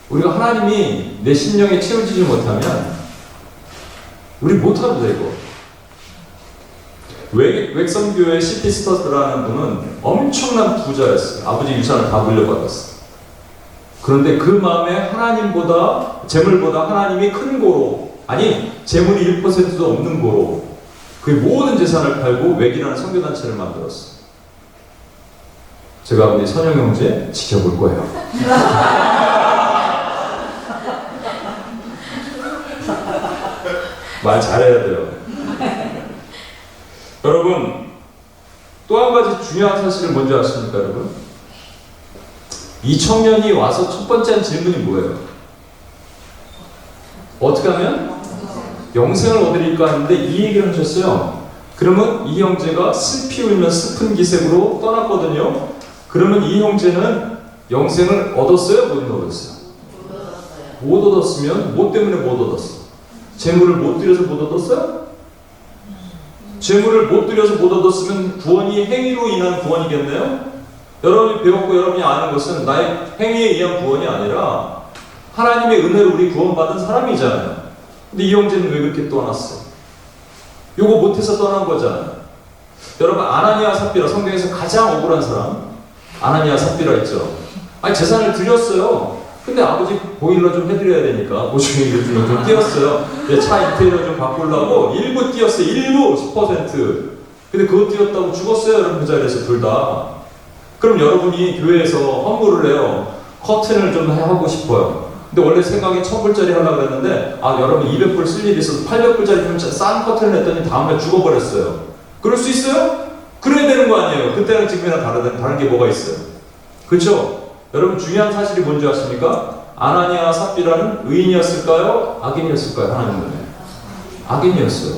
우리가 하나님이 내 심령에 채워지지 못하면 우리 못하도 되고, 웩섬교회 시티스터스라는 분은 엄청난 부자였어요. 아버지 유산을 다 물려받았어요. 그런데 그 마음에 하나님보다, 재물보다 하나님이 큰 고로, 아니 재물이 1%도 없는 고로 그 모든 재산을 팔고 웩이라는 선교단체를 만들었어요. 제가 우리 선영 형제 지켜볼 거예요. 말 잘해야 돼요. 여러분, 또 한 가지 중요한 사실을 뭔지 아십니까, 여러분? 이 청년이 와서 첫 번째 한 질문이 뭐예요? 어떻게 하면 영생을 얻으릴까 하는데 이 얘기를 하셨어요. 그러면 이 형제가 슬피 울면 슬픈 기색으로 떠났거든요. 그러면 이 형제는 영생을 얻었어요? 못 얻었어요? 못 얻었으면 뭐 때문에 못 얻었어? 재물을 못 드려서 못 얻었어요? 재물을 못 드려서 못 얻었으면 구원이 행위로 인한 구원이겠네요? 여러분이 배웠고 여러분이 아는 것은 나의 행위에 의한 구원이 아니라 하나님의 은혜로 우리 구원받은 사람이잖아요. 근데 이 형제는 왜 그렇게 떠났어요? 요거 못해서 떠난 거잖아요. 여러분, 아나니아 삽비라, 성경에서 가장 억울한 사람 아나니아 삽비라 있죠. 아니 재산을 드렸어요. 근데 아버지 보일러 좀 해드려야 되니까 보증금 좀 띄었어요. 차 인테리어 좀 바꾸려고 일부 띄었어요. 일부 10%. 근데 그거 띄었다고 죽었어요. 여러분 그 자리에서 둘 다. 그럼 여러분이 교회에서 헌물을 해요. 커튼을 좀 하고 싶어요. 근데 원래 생각에 1000불짜리 하려고 했는데 여러분 200불 쓸 일이 있어서 800불짜리 좀 싼 커튼을 했더니 다음날 죽어버렸어요. 그럴 수 있어요? 그래야 되는 거 아니에요. 그때랑 지금이랑 다른 게 뭐가 있어요? 그렇죠? 여러분 중요한 사실이 뭔지 아십니까? 아나니아 삽비라는 의인이었을까요? 악인이었을까요? 하나님 눈에 악인이었어요.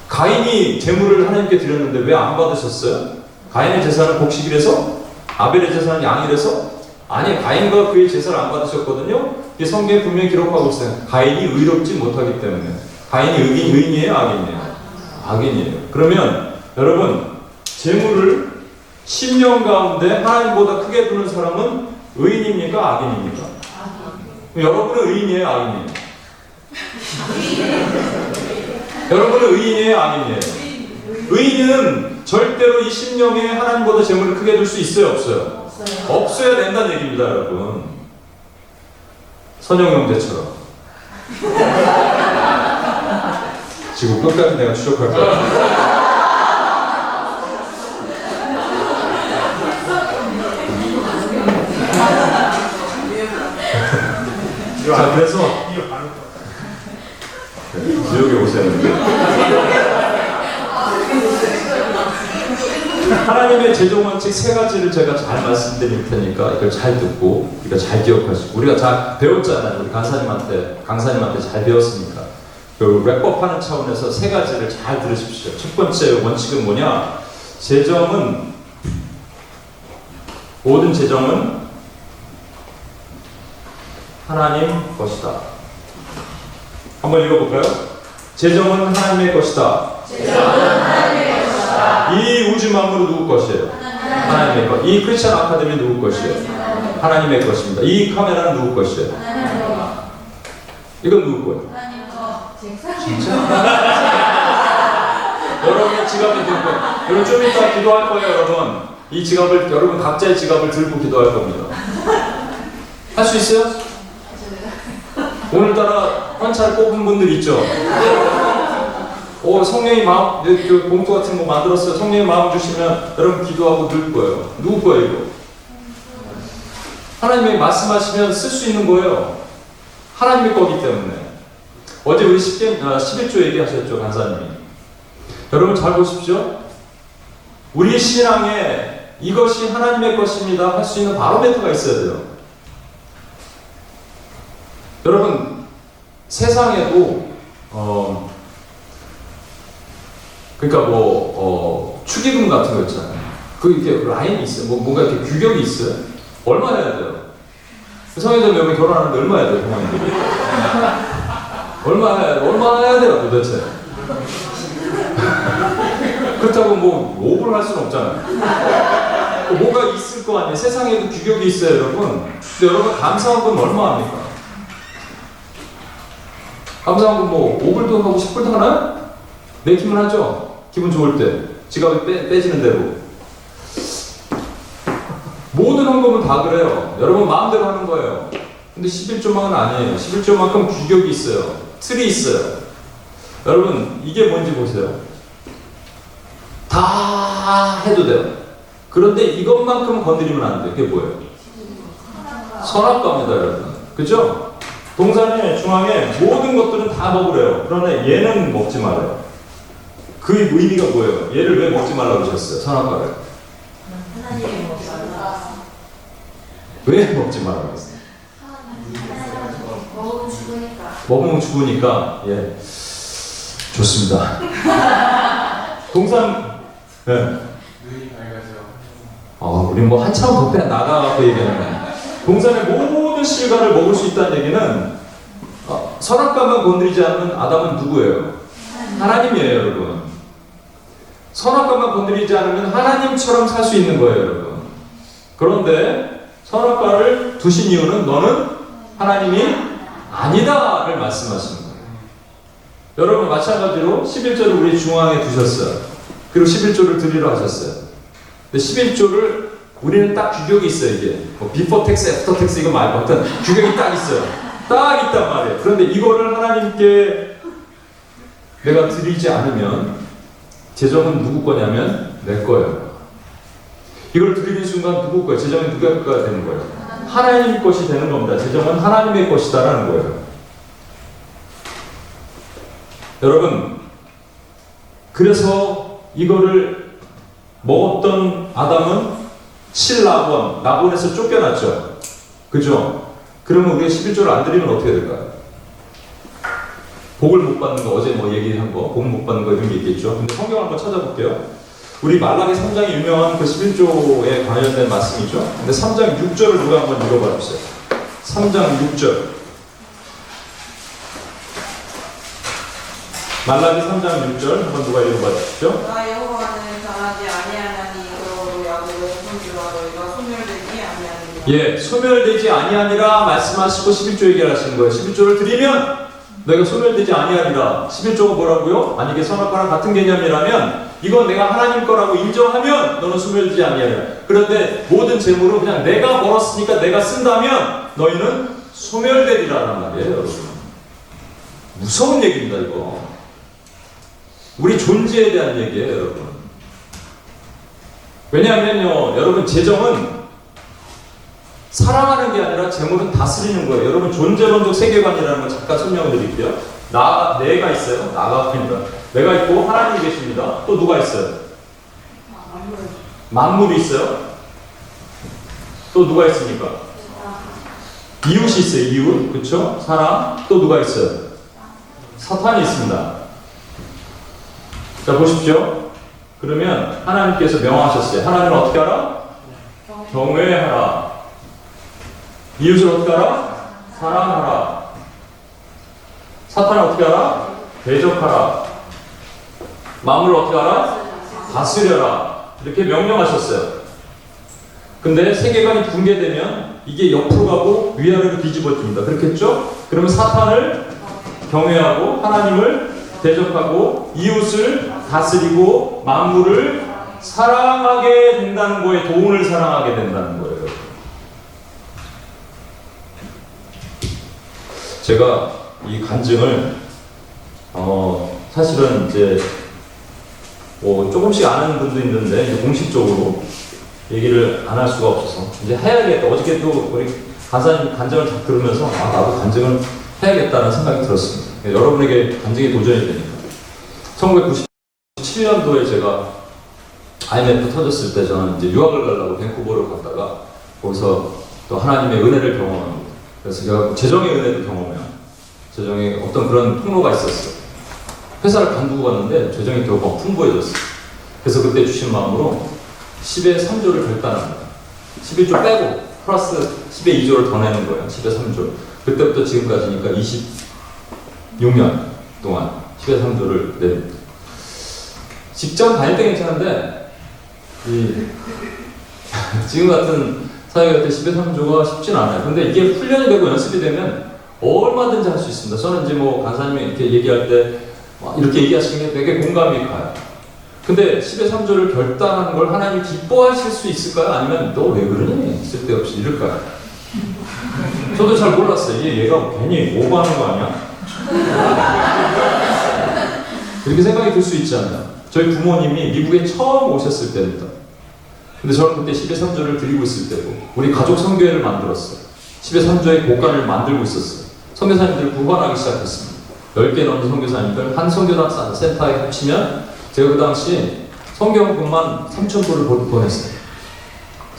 가인이 재물을 하나님께 드렸는데 왜 안 받으셨어요? 가인의 제사는 곡식이라서? 아벨의 제사는 양이라서? 아니, 가인과 그의 제사를 안 받으셨거든요. 이 성경에 분명히 기록하고 있어요. 가인이 의롭지 못하기 때문에. 가인이 의인이에요? 악인이에요? 악인이에요. 그러면 여러분, 재물을 10년 가운데 하나님보다 크게 두는 사람은 의인입니까? 악인입니까? 여러분은 의인이에요? 악인이에요? 여러분은 의인이에요? 악인이에요? 의인은 절대로 이 심령에 하나님보다 재물을 크게 둘 수 있어요? 없어요? 없어야 된다는 얘기입니다, 여러분. 선영 형제처럼. 지금 끝까지 내가 추적할 거야. 자, 그래서 지옥에 오세요. 하나님의 제정 원칙 세 가지를 제가 잘 말씀드릴 테니까 이걸 잘 듣고 우리가 잘 기억하시고, 우리가 잘 배웠잖아요. 우리 강사님한테 잘 배웠으니까 그 랩업하는 차원에서 세 가지를 잘 들으십시오. 첫 번째 원칙은 뭐냐? 모든 재정은 하나님 것이다. 한번 읽어볼까요? 재정은 하나님의 것이다. 이 우주 만물은 누구 것이에요? 하나님의 것. 이 크리스천 아카데미 누구 것이에요? 하나님의 것입니다. 이 카메라는 누구 것이에요? 이건 누구 거예요? 진짜? 여러분의 지갑이 들 거예요. 여러분 좀 이따 기도할 거예요, 여러분. 이 지갑을, 여러분 각자의 지갑을 들고 기도할 겁니다. 할 수 있어요? 오늘따라 헌차를 뽑은 분들 있죠? 성령이 마음, 봉투 같은 거 만들었어요. 성령이 마음 주시면 여러분 기도하고 넣을 거예요. 누구 거예요, 이거? 하나님이 말씀하시면 쓸 수 있는 거예요. 하나님의 거기 때문에. 어제 우리 11조 얘기하셨죠, 간사님이. 여러분 잘 보십시오. 우리 신앙에 이것이 하나님의 것입니다 할 수 있는 바로메터가 있어야 돼요. 여러분, 세상에도 그러니까 축의금 같은 거 있잖아요. 그 이렇게 라인이 있어요. 뭔가 이렇게 규격이 있어요. 얼마 해야 돼요? 성애자 명의 결혼하는데 얼마 해야 돼요, 부모님들이? 얼마 해야 돼요, 도대체? 그렇다고 옵을 할 수는 없잖아요. 뭐가 있을 거 아니에요. 세상에도 규격이 있어요, 여러분. 근데 여러분, 감사원금 얼마 합니까? 감사원금 5불도 하고 10불도 하나요? 내키면 하죠? 기분 좋을 때. 지갑에 빼지는 대로. 모든 헌금은 다 그래요. 여러분 마음대로 하는 거예요. 근데 11조만은 아니에요. 11조만큼 규격이 있어요. 틀이 있어요. 여러분 이게 뭔지 보세요. 다 해도 돼요. 그런데 이것만큼은 건드리면 안 돼요. 그게 뭐예요? 선악과입니다, 여러분. 그죠? 동산의 중앙에 모든 것들은 다 먹으래요. 그러나 얘는 먹지 말아요. 그 의미가 뭐예요? 얘를 왜 먹지 말라고 하셨어요? 선악과를. 하나님이 먹잖아. 왜 먹지 말라고 했어요? 먹으면 죽으니까. 먹으면 죽으니까. 예. 좋습니다. 동산, 예. 눈이 밝아져. 우리 한참 더 나가갖고 얘기하는 거야. 동산의 모든 실과를 먹을 수 있다는 얘기는 선악과만 건드리지 않는 아담은 누구예요? 하나님이에요, 여러분. 선악과만 건드리지 않으면 하나님처럼 살 수 있는 거예요, 여러분. 그런데 선악과를 두신 이유는 너는 하나님이 아니다를 말씀하시는 거예요. 여러분 마찬가지로 11조를 우리 중앙에 두셨어요. 그리고 11조를 드리러 하셨어요. 근데 11조를 우리는 딱 규격이 있어요. 이게 비포 텍스, 애프터 텍스 이거 말고 하여튼 규격이 딱 있어요. 딱 있단 말이에요. 그런데 이거를 하나님께 내가 드리지 않으면 재정은 누구 거냐면 내 거예요. 이걸 드리는 순간 누구 거예요? 재정은 누가 거가 되는 거예요? 하나님 것이 되는 겁니다. 재정은 하나님의 것이다라는 거예요. 여러분, 그래서 이거를 먹었던 아담은 나본에서 쫓겨났죠. 그죠? 그러면 우리가 11조를 안 드리면 어떻게 될까요? 복을 못 받는 거, 어제 얘기한 거, 복 못 받는 거 이런 게 있겠죠. 근데 성경 한번 찾아볼게요. 우리 말라기 3장이 유명한 그 11조에 관련된 말씀이죠. 근데 3장 6절을 누가 한번 읽어봐 주세요. 3장 6절. 말라기 3장 6절 한번 누가 읽어봐 주시죠. 나 여호와는 전하지 아니하나니 그러므로 야곱의 손주와 너희가 소멸되지 아니하니라. 예, 소멸되지 아니하니라 말씀하시고 11조 얘기를 하시는 거예요. 11조를 드리면 너희가 소멸되지 아니하리라. 11조가 뭐라고요? 만약에 선악과랑 같은 개념이라면 이건 내가 하나님 거라고 인정하면 너는 소멸되지 아니하리라. 그런데 모든 재물은 그냥 내가 벌었으니까 내가 쓴다면 너희는 소멸되리라는 말이에요, 여러분. 무서운 얘기입니다, 이거. 우리 존재에 대한 얘기예요, 여러분. 왜냐하면요, 여러분, 재정은 사랑하는 게 아니라 재물은 다스리는 거예요. 여러분, 존재론적 세계관이라는 걸 잠깐 설명을 드릴게요. 내가 있어요. 나가 아닙니다. 내가 있고 하나님이 계십니다. 또 누가 있어요? 만물이 있어요. 또 누가 있습니까? 이웃이 있어요. 이웃, 그렇죠? 사람. 또 누가 있어요? 사탄이 있습니다. 자, 보십시오. 그러면 하나님께서 명하셨어요. 하나님은 어떻게 하라? 경외하라. 이웃을 어떻게 하라? 사랑하라. 사탄을 어떻게 하라? 대적하라. 마음을 어떻게 하라? 다스려라. 이렇게 명령하셨어요. 근데 세계관이 붕괴되면 이게 옆으로 가고 위아래로 뒤집어집니다. 그렇겠죠? 그러면 사탄을 경외하고 하나님을 대적하고 이웃을 다스리고 만물을 사랑하게 된다는 거에 도움을 사랑하게 된다는 거예요. 제가 이 간증을 사실은 이제 조금씩 아는 분도 있는데 이제 공식적으로 얘기를 안 할 수가 없어서 이제 해야겠다. 어저께 또 우리 간사님 간증을 딱 들으면서 나도 간증을 해야겠다는 생각이 들었습니다. 여러분에게 간증이 도전이 되니까. 1997년도에 제가 IMF 터졌을 때 저는 이제 유학을 가려고 밴쿠버를 갔다가 거기서 또 하나님의 은혜를 경험합니다. 그래서 제가 재정의 은혜도 경험해요. 재정의 어떤 그런 통로가 있었어요. 회사를 간두고 갔는데 재정이 더 막 풍부해졌어. 그래서 그때 주신 마음으로 10의 3조를 결단합니다. 11조 빼고 플러스 10의 2조를 더 내는 거예요. 10의 3조. 그때부터 지금까지니까 26년 동안 10의 3조를 내립니다. 직장 다닐 때 괜찮은데 지금 같은 사회 같은 10의 3조가 쉽진 않아요. 근데 이게 훈련이 되고 연습이 되면 얼마든지 할 수 있습니다. 저는 이제 뭐 간사님이 이렇게 얘기할 때 이렇게 얘기하시는 게 되게 공감이 가요. 근데 10의 3조를 결단한 걸 하나님이 기뻐하실 수 있을까요? 아니면 너 왜 그러니? 쓸데없이 이럴까요? 저도 잘 몰랐어요. 얘가 괜히 오버하는 거 아니야? 그렇게 생각이 들 수 있지 않나요? 저희 부모님이 미국에 처음 오셨을 때입니다. 근데 저는 그때 10의 3조를 드리고 있을 때고 우리 가족 성교회를 만들었어요. 10의 3조의 교관을 만들고 있었어요. 선교사님들을 구관하기 시작했습니다. 10개 넘는 선교사님들 한 선교단 센터에 합치면 제가 그 당시 성경헌금만 3,000불을 보냈어요.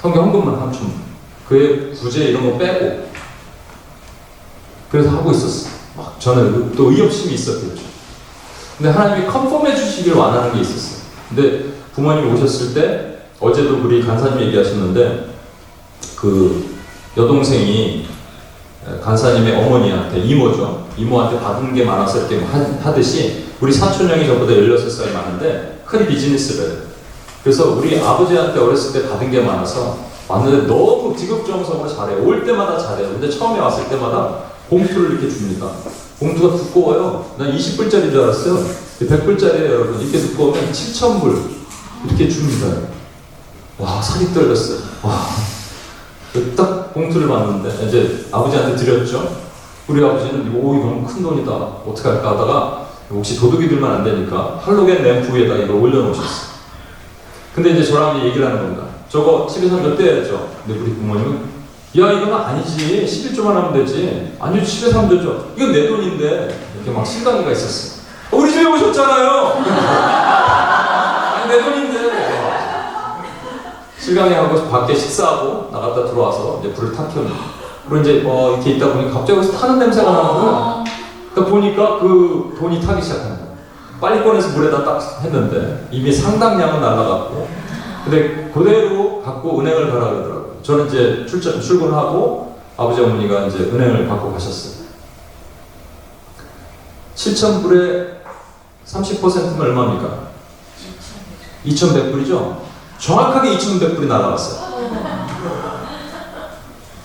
성경헌금만 3,000불. 그의 부재 이런 거 빼고 그래서 하고 있었어요. 막 저는 또 의협심이 있었겠죠. 근데 하나님이 컨펌해 주시길 원하는 게 있었어요. 근데 부모님 오셨을 때 어제도 우리 간사님 얘기하셨는데 그 여동생이 간사님의 어머니한테 이모죠. 이모한테 받은 게 많아서 이렇게 하듯이 우리 사촌 형이 저보다 16살 많은데 큰 비즈니스를 해요. 그래서 우리 아버지한테 어렸을 때 받은 게 많아서 왔는데 너무 지극정성으로 잘해요. 올 때마다 잘해요. 근데 처음에 왔을 때마다 봉투를 이렇게 줍니다. 봉투가 두꺼워요. 난 20불짜리인 줄 알았어요. 100불짜리예요, 여러분. 이렇게 두꺼우면 7,000불 이렇게 줍니다. 와, 살이 떨렸어요. 와. 딱 봉투를 봤는데 이제 아버지한테 드렸죠. 우리 아버지는 이거 너무 큰 돈이다. 어떡할까 하다가 혹시 도둑이 들면 안 되니까 할로겐 램프 위에다 이걸 올려놓으셨어요. 근데 이제 저랑 얘기를 하는 겁니다. 저거 10의 3조 떼야죠. 근데 우리 부모님은 야 이건 아니지. 11조만 하면 되지. 아니요 10의 3조죠. 이건 내 돈인데 이렇게 막 실강이가 있었어요. 우리 집에 오셨잖아요. 아니 내 돈인데. 실강이 하고 밖에 식사하고 나갔다 들어와서 이제 불을 탁 켰는데 그리고 이제 이렇게 있다 보니 갑자기 타는 냄새가 나는 거예요. 그러니까 보니까 그 돈이 타기 시작한 거예요. 빨리 꺼내서 물에다 딱 했는데 이미 상당량은 날라갔고 근데 그대로 갖고 은행을 가라 그러더라고요. 저는 이제 출근하고 아버지 어머니가 이제 은행을 갖고 가셨어요. 7,000불에 30%면 얼마입니까? 2,100불이죠? 정확하게 2,100불이 날아갔어요.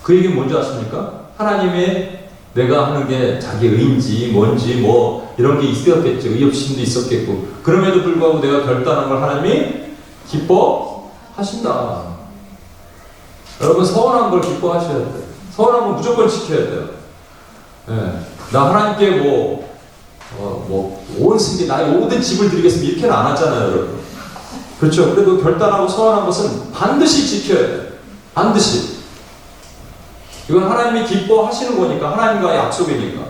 그 얘기는 뭔지 아십니까? 하나님의 내가 하는 게 자기 의인지 뭔지 뭐 이런 게 있었겠죠. 의협심도 있었겠고 그럼에도 불구하고 내가 결단한 걸 하나님이 기뻐하신다. 여러분 서운한 걸 기뻐하셔야 돼요. 서운한 건 무조건 지켜야 돼요. 네. 나 하나님께 온 승리 나의 모든 집을 드리겠습니다 이렇게는 안 하잖아요, 여러분. 그렇죠. 그래도 결단하고 서운한 것은 반드시 지켜야 돼요. 반드시. 이건 하나님이 기뻐하시는 거니까 하나님과의 약속이니까.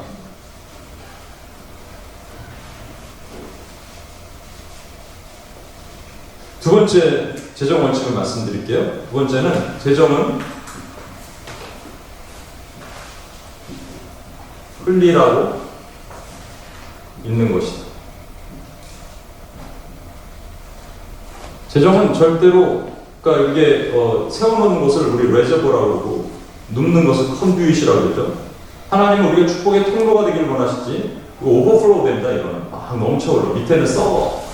두 번째 재정 원칙을 말씀드릴게요. 두 번째는 재정은 흘리라고 있는 것이다. 재정은 절대로 그러니까 이게 세워놓는 것을 우리 레저버라고 그러고 눕는 것을 컨듀잇이라고 그러죠. 하나님은 우리가 축복의 통로가 되기를 원하시지 오버플로우 된다 이거는 막 넘쳐흘러 밑에는 썩어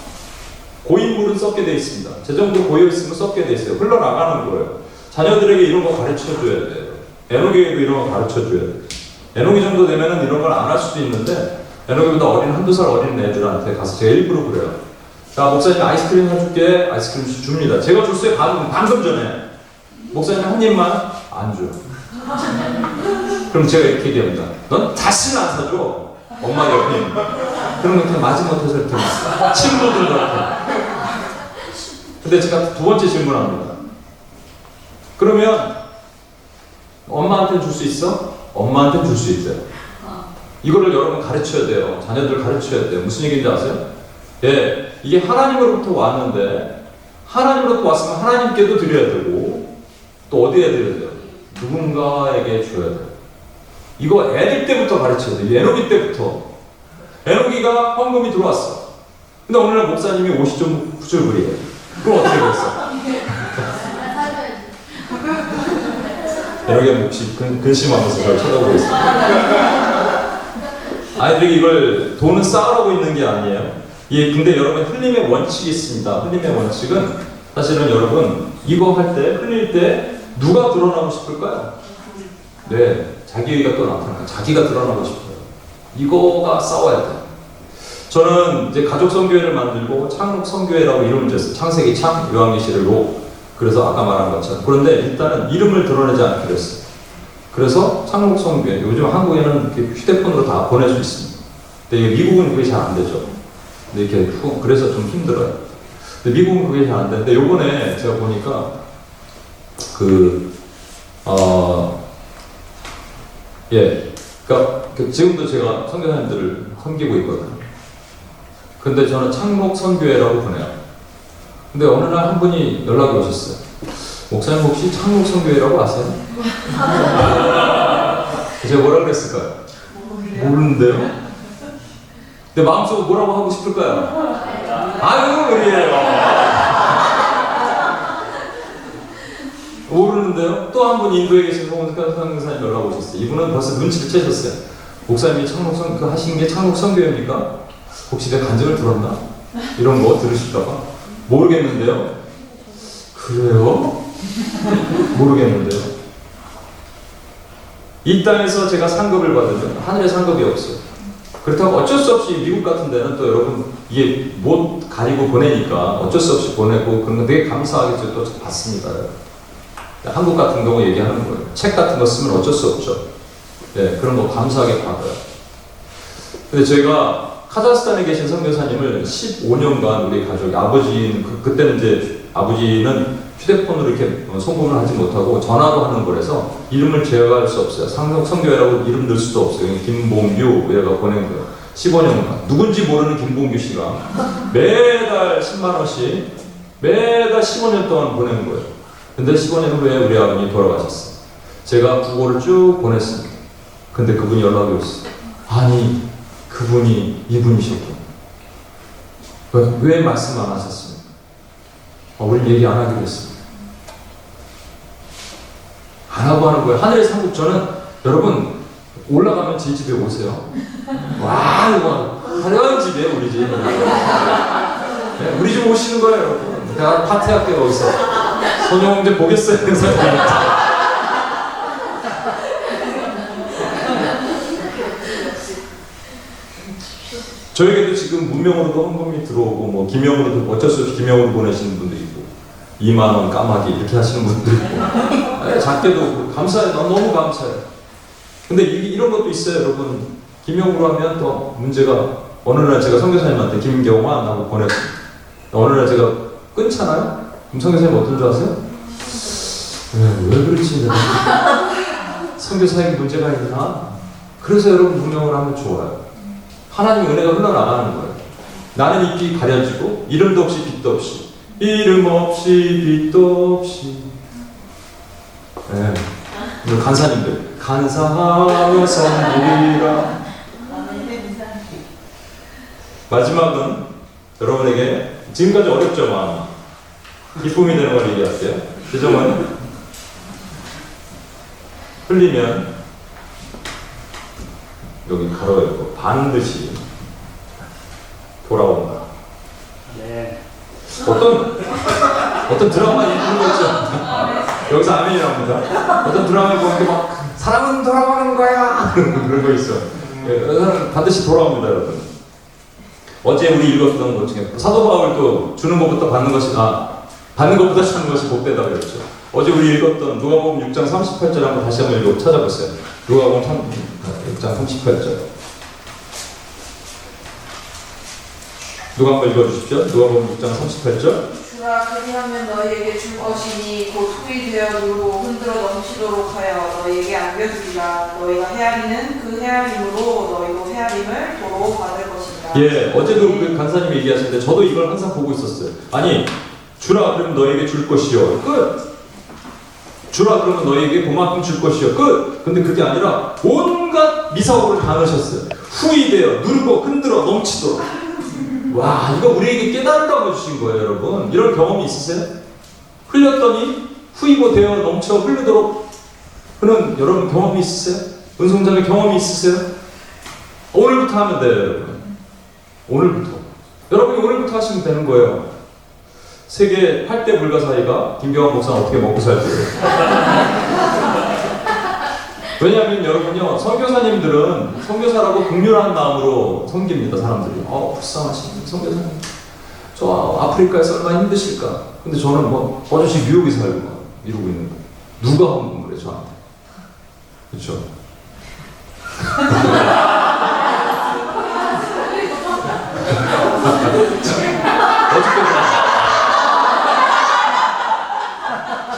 고인물은 썩게 돼 있습니다. 재정도 고여있으면 썩게 돼 있어요. 흘러나가는 거예요. 자녀들에게 이런 거 가르쳐줘야 돼요. 에녹에게도 이런 거 가르쳐줘야 돼요. 에녹이 정도 되면은 이런 걸 안 할 수도 있는데 에녹이보다 어린 한두 살 어린 애들한테 가서 제가 일부러 그래요. 자 목사님 아이스크림 사줄게. 아이스크림 줍니다. 제가 줬어요. 방금 전에 목사님 한 입만 안 줘. 그럼 제가 이렇게 얘기합니다. 넌 다시는 안 사줘. 엄마 옆에 있는. 그러면 그냥 마지못해서 이렇게 친구들한테. 근데 제가 두 번째 질문합니다. 그러면 엄마한테는 줄 수 있어? 엄마한테는 줄 수 있어요. 이거를 여러분 가르쳐야 돼요. 자녀들 가르쳐야 돼요. 무슨 얘기인지 아세요? 예, 이게 하나님으로부터 왔는데 하나님으로부터 왔으면 하나님께도 드려야 되고 또 어디에 드려야 돼요? 누군가에게 줘야 돼요. 이거 애들 때부터 가르쳐야 돼요. 에녹이 때부터. 에녹이가 헌금이 들어왔어. 근데 어느 날 목사님이 옷이 좀 후줄그리해. 그럼 어떻게 되겠어? 여러개 몫이 근심하면서 저를 쳐다보고 있어요. 아이들이 이걸 돈은 쌓으라고 있는 게 아니에요. 예, 근데 여러분 흘림의 원칙이 있습니다. 흘림의 원칙은 사실은 여러분 이거 할 때 흘릴 때 누가 드러나고 싶을까요? 네, 자기가 또 나타나요. 자기가 드러나고 싶어요. 이거가 싸워야 돼요. 저는 이제 가족 선교회를 만들고 창록 선교회라고 이름을 지었어요. 창세기 창, 요한계시록 로. 그래서 아까 말한 것처럼. 그런데 일단은 이름을 드러내지 않기로 했어요. 그래서 창록 선교회. 요즘 한국에는 이렇게 휴대폰으로 다 보낼 수 있습니다. 근데 미국은 그게 잘 안 되죠. 근데 이렇게 그래서 좀 힘들어요. 근데 미국은 그게 잘 안 되는데 요번에 제가 보니까 그러니까 지금도 제가 선교사님들을 섬기고 있거든요. 근데 저는 창록 선교회라고 보내요. 근데 어느 날 한 분이 연락이 오셨어요. 목사님 혹시 창록 선교회라고 아세요? 제가 뭐라 그랬을까요? 모르는데요? 근데 마음속으로 뭐라고 하고 싶을까요? 아유, 우리예요. 모르는데요? 또 한 분 인도에 계신 홍은숙 선교사님 연락 오셨어요. 이분은 벌써 눈치를 채셨어요. 목사님이 창록 선교 하신 게 창록 선교회입니까? 혹시 내가 간증을 들었나? 이런 거 들으실까봐? 모르겠는데요? 그래요? 모르겠는데요? 이 땅에서 제가 상급을 받으면 하늘에 상급이 없어요. 그렇다고 어쩔 수 없이 미국 같은 데는 또 여러분 이게 못 가리고 보내니까 어쩔 수 없이 보내고 그런 거 되게 감사하게 또 받습니다. 한국 같은 경우 얘기하는 거예요. 책 같은 거 쓰면 어쩔 수 없죠. 네, 그런 거 감사하게 받아요. 근데 저희가 카자흐스탄에 계신 선교사님을 15년간 우리 가족이 아버지는 그때는 이제 아버지는 휴대폰으로 이렇게 송금을 하지 못하고 전화로 하는 거라서 이름을 제어할 수 없어요. 성교회라고 이름 넣을 수도 없어요. 김봉규 얘가 보낸 거예요. 15년간 누군지 모르는 김봉규 씨가 매달 10만 원씩 매달 15년 동안 보내는 거예요. 근데 15년 후에 우리 아버님이 돌아가셨어요. 제가 국어를 쭉 보냈습니다. 근데 그분이 연락이 왔어요. 아니 그분이 이분이셨군. 왜 말씀 안 하셨습니까? 우리 얘기 안 하기로 했습니다. 안 하고 하는 거예요. 하늘의 상급. 저는 여러분 올라가면 제 집에 오세요. 와 이거 화려한 집이에요. 우리 집. 네, 우리 집 오시는 거예요 여러분. 내가 파티할게요 거기서. 손영재 보겠어요. 저에게도 지금 문명으로도 헌금이 들어오고 뭐 기명으로도 어쩔 수 없이 기명으로 보내시는 분도 있고 2만 원 까마귀 이렇게 하시는 분도 있고 작게도 감사해요. 너무 감사해요. 근데 이런 것도 있어요 여러분. 기명으로 하면 또 문제가 어느 날 제가 선교사님한테 김경환 하고 보냈습니다. 어느 날 제가 끊잖아요. 그럼 선교사님 어떤 줄 아세요? 왜 그렇지? 선교사에게 문제가 있나? 그래서 여러분 문명을 하면 좋아요. 하나님의 은혜가 흘러나가는 거예요. 나는 입이 가려지고 이름도 없이 빛도 없이 이름 없이 빛도 없이 간사님들 간사하며 섬기리라. 마지막은 여러분에게 지금까지 어렵죠 마음이 기쁨이 되는 걸 얘기할게요. 제정은 흘리면 여기 가로에 있고 반드시 돌아온다. 네. 어떤 드라마 있는 거 있죠? 여기서 아멘이 나옵니다. 어떤 드라마에 보면 막 사랑은 돌아오는 거야 그런 거 있어. 반드시 돌아옵니다, 여러분. 어제 우리 읽었던 것 중에 사도 바울도 주는 것부터 받는 것이 받는 것보다 주는 것이 복되다 그랬죠. 어제 우리 읽었던 누가복음 6장 38절 한번 다시 한번 찾아보세요. 누가복음 6장 38절. 누가 한번 읽어주십시오. 누가복음 6장 38절. 주라 그리하면 너희에게 줄 것이니 곧 후이 되어 누르고 흔들어 넘치도록 하여 너희에게 안겨주리라. 너희가 헤아리는 그 헤아림으로 너희도 헤아림을 도로 받을 것이다. 예, 어제도 그 간사님이 얘기하셨는데 저도 이걸 항상 보고 있었어요. 아니 주라 그러면 너희에게 줄 것이요. 끝. 주라 그러면 너희에게 그만큼 줄 것이요. 끝. 근데 그게 아니라 온갖 미사오를 다 넣으셨어요. 후이 되어 누르고 흔들어 넘치도록. 와, 이거 우리에게 깨달으라고 주신 거예요, 여러분. 이런 경험이 있으세요? 흘렸더니 후이고 되어 넘쳐 흐르도록 그런 여러분 경험이 있으세요? 은총장의 경험이 있으세요? 오늘부터 하면 돼요, 여러분. 오늘부터. 여러분이 오늘부터 하시면 되는 거예요. 세계 8대 불가사의가 김경환 목사는 어떻게 먹고 살게요? 왜냐하면 여러분요, 선교사님들은 선교사라고 긍휼한 마음으로 섬깁니다, 사람들이. 불쌍하신 선교사님. 저 아프리카에서 얼마나 힘드실까? 근데 저는 뭐 버젓이 뉴욕에 살고 막 이러고 있는 거예요. 누가 한번 그래, 저한테. 그렇죠?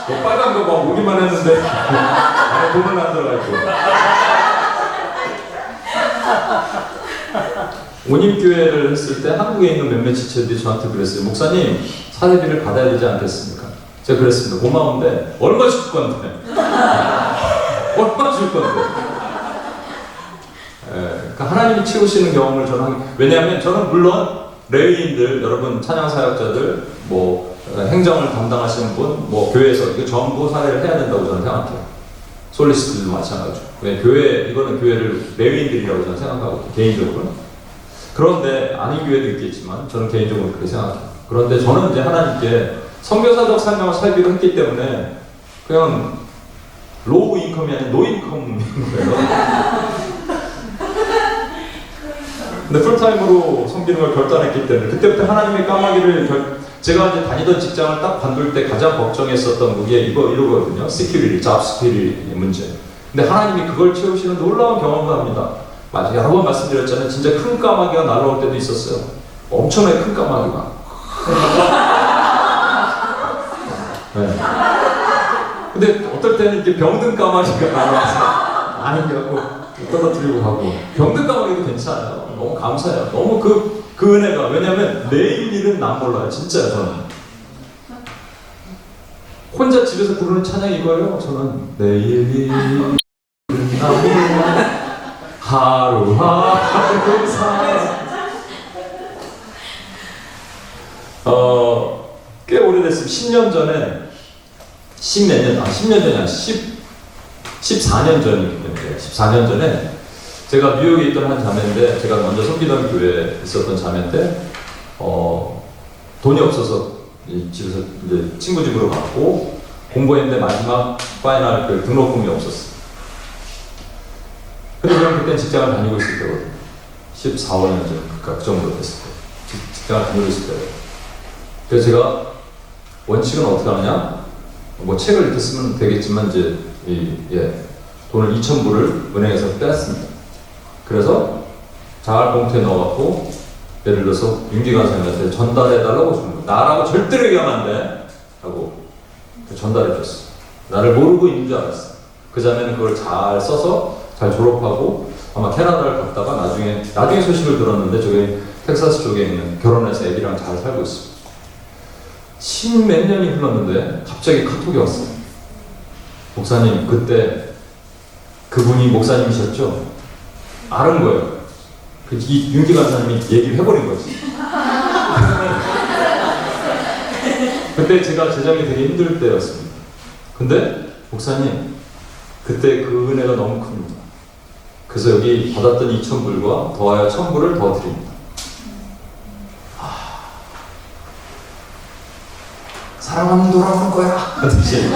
뭐 빨간 거 막 오기만 했는데 안에 돈은 안 들어가 있고. 온입교회를 했을 때 한국에 있는 몇몇 지체들이 저한테 그랬어요. 목사님, 사례비를 받아야 되지 않겠습니까? 제가 그랬습니다. 고마운데 얼마 줄 건데? 얼마 줄 건데? 그러니까 하나님이 채우시는 경험을 저는 왜냐하면 저는 물론 레위인들, 여러분 찬양 사역자들, 뭐 행정을 담당하시는 분, 뭐 교회에서 이거 전부 사례를 해야 된다고 저는 생각해요. 솔리스트들도 마찬가지고. 교회, 이거는 교회를 레위인들이라고 저는 생각하고 개인적으로는. 그런데 아닌 교회도 있겠지만 저는 개인적으로 그렇게 생각해요. 그런데 저는 이제 하나님께 선교사적 삶을 살기로 했기 때문에 그냥 로우 인컴이 아닌 노 인컴인 거예요. 근데 풀타임으로 섬기는 걸 결단했기 때문에 그때부터 하나님의 까마귀를 제가 이제 다니던 직장을 딱 관둘 때 가장 걱정했었던 게 이거거든요. 시큐리티, 잡 시큐리티 문제. 근데 하나님이 그걸 채우시는 놀라운 경험을 합니다. 맞아요. 여러 번 말씀드렸잖아요. 진짜 큰 까마귀가 날아올 때도 있었어요. 엄청나게 큰 까마귀가. 네. 근데 어떨 때는 이렇게 병든 까마귀가 날아와서 아니냐고 떨어뜨리고 가고. 병든 까마귀도 괜찮아요. 너무 감사해요. 너무 그 은혜가. 왜냐면 내일 일은 난 몰라요. 진짜요, 저는. 혼자 집에서 부르는 찬양이 이거예요. 저는 내일 일은 난 몰라. 하루하루 살아. 꽤 오래됐어요. 10년 전에 10년 전이 아니라 14년 전이거든요. 14년 전에 제가 뉴욕에 있던 한 자매인데, 제가 먼저 섬기던 교회에 있었던 자매인데, 돈이 없어서 집에서 이제 친구 집으로 갔고 공부했는데 마지막 파이널 그 등록금이 없었어요. 근데 저는 그때 직장을 다니고 있을 때거든요. 14, 15년 전, 그 정도 됐을 때. 직장을 다니고 있을 때예요. 그래서 제가 원칙은 어떻게 하느냐? 뭐 책을 이렇게 쓰면 되겠지만, 이제, 돈을 2,000불을 은행에서 뺐습니다. 그래서 자활 봉투에 넣어갖고, 예를 들어서 윤기관 선생님한테 전달해달라고 주는 거예요. 나라고 절대로 얘기하면 안 돼! 하고 전달해줬어. 나를 모르고 있는 줄 알았어. 그 자매는 그걸 잘 써서 잘 졸업하고 아마 캐나다를 갔다가 나중에 소식을 들었는데, 저기 텍사스 쪽에 있는 결혼해서 애기랑 잘 살고 있어. 10몇 년이 흘렀는데 갑자기 카톡이 왔어요. 목사님, 그때 그분이 목사님이셨죠? 아는 거예요. 이 윤기관 사님이 얘기를 해버린 거지. 그때 제가 재정이 되게 힘들 때였습니다. 근데 목사님, 그때 그 은혜가 너무 큽니다. 그래서 여기 받았던 2,000불과 더하여 1,000불을 더 드립니다. 사랑하면 돌아오는 거야. 하듯이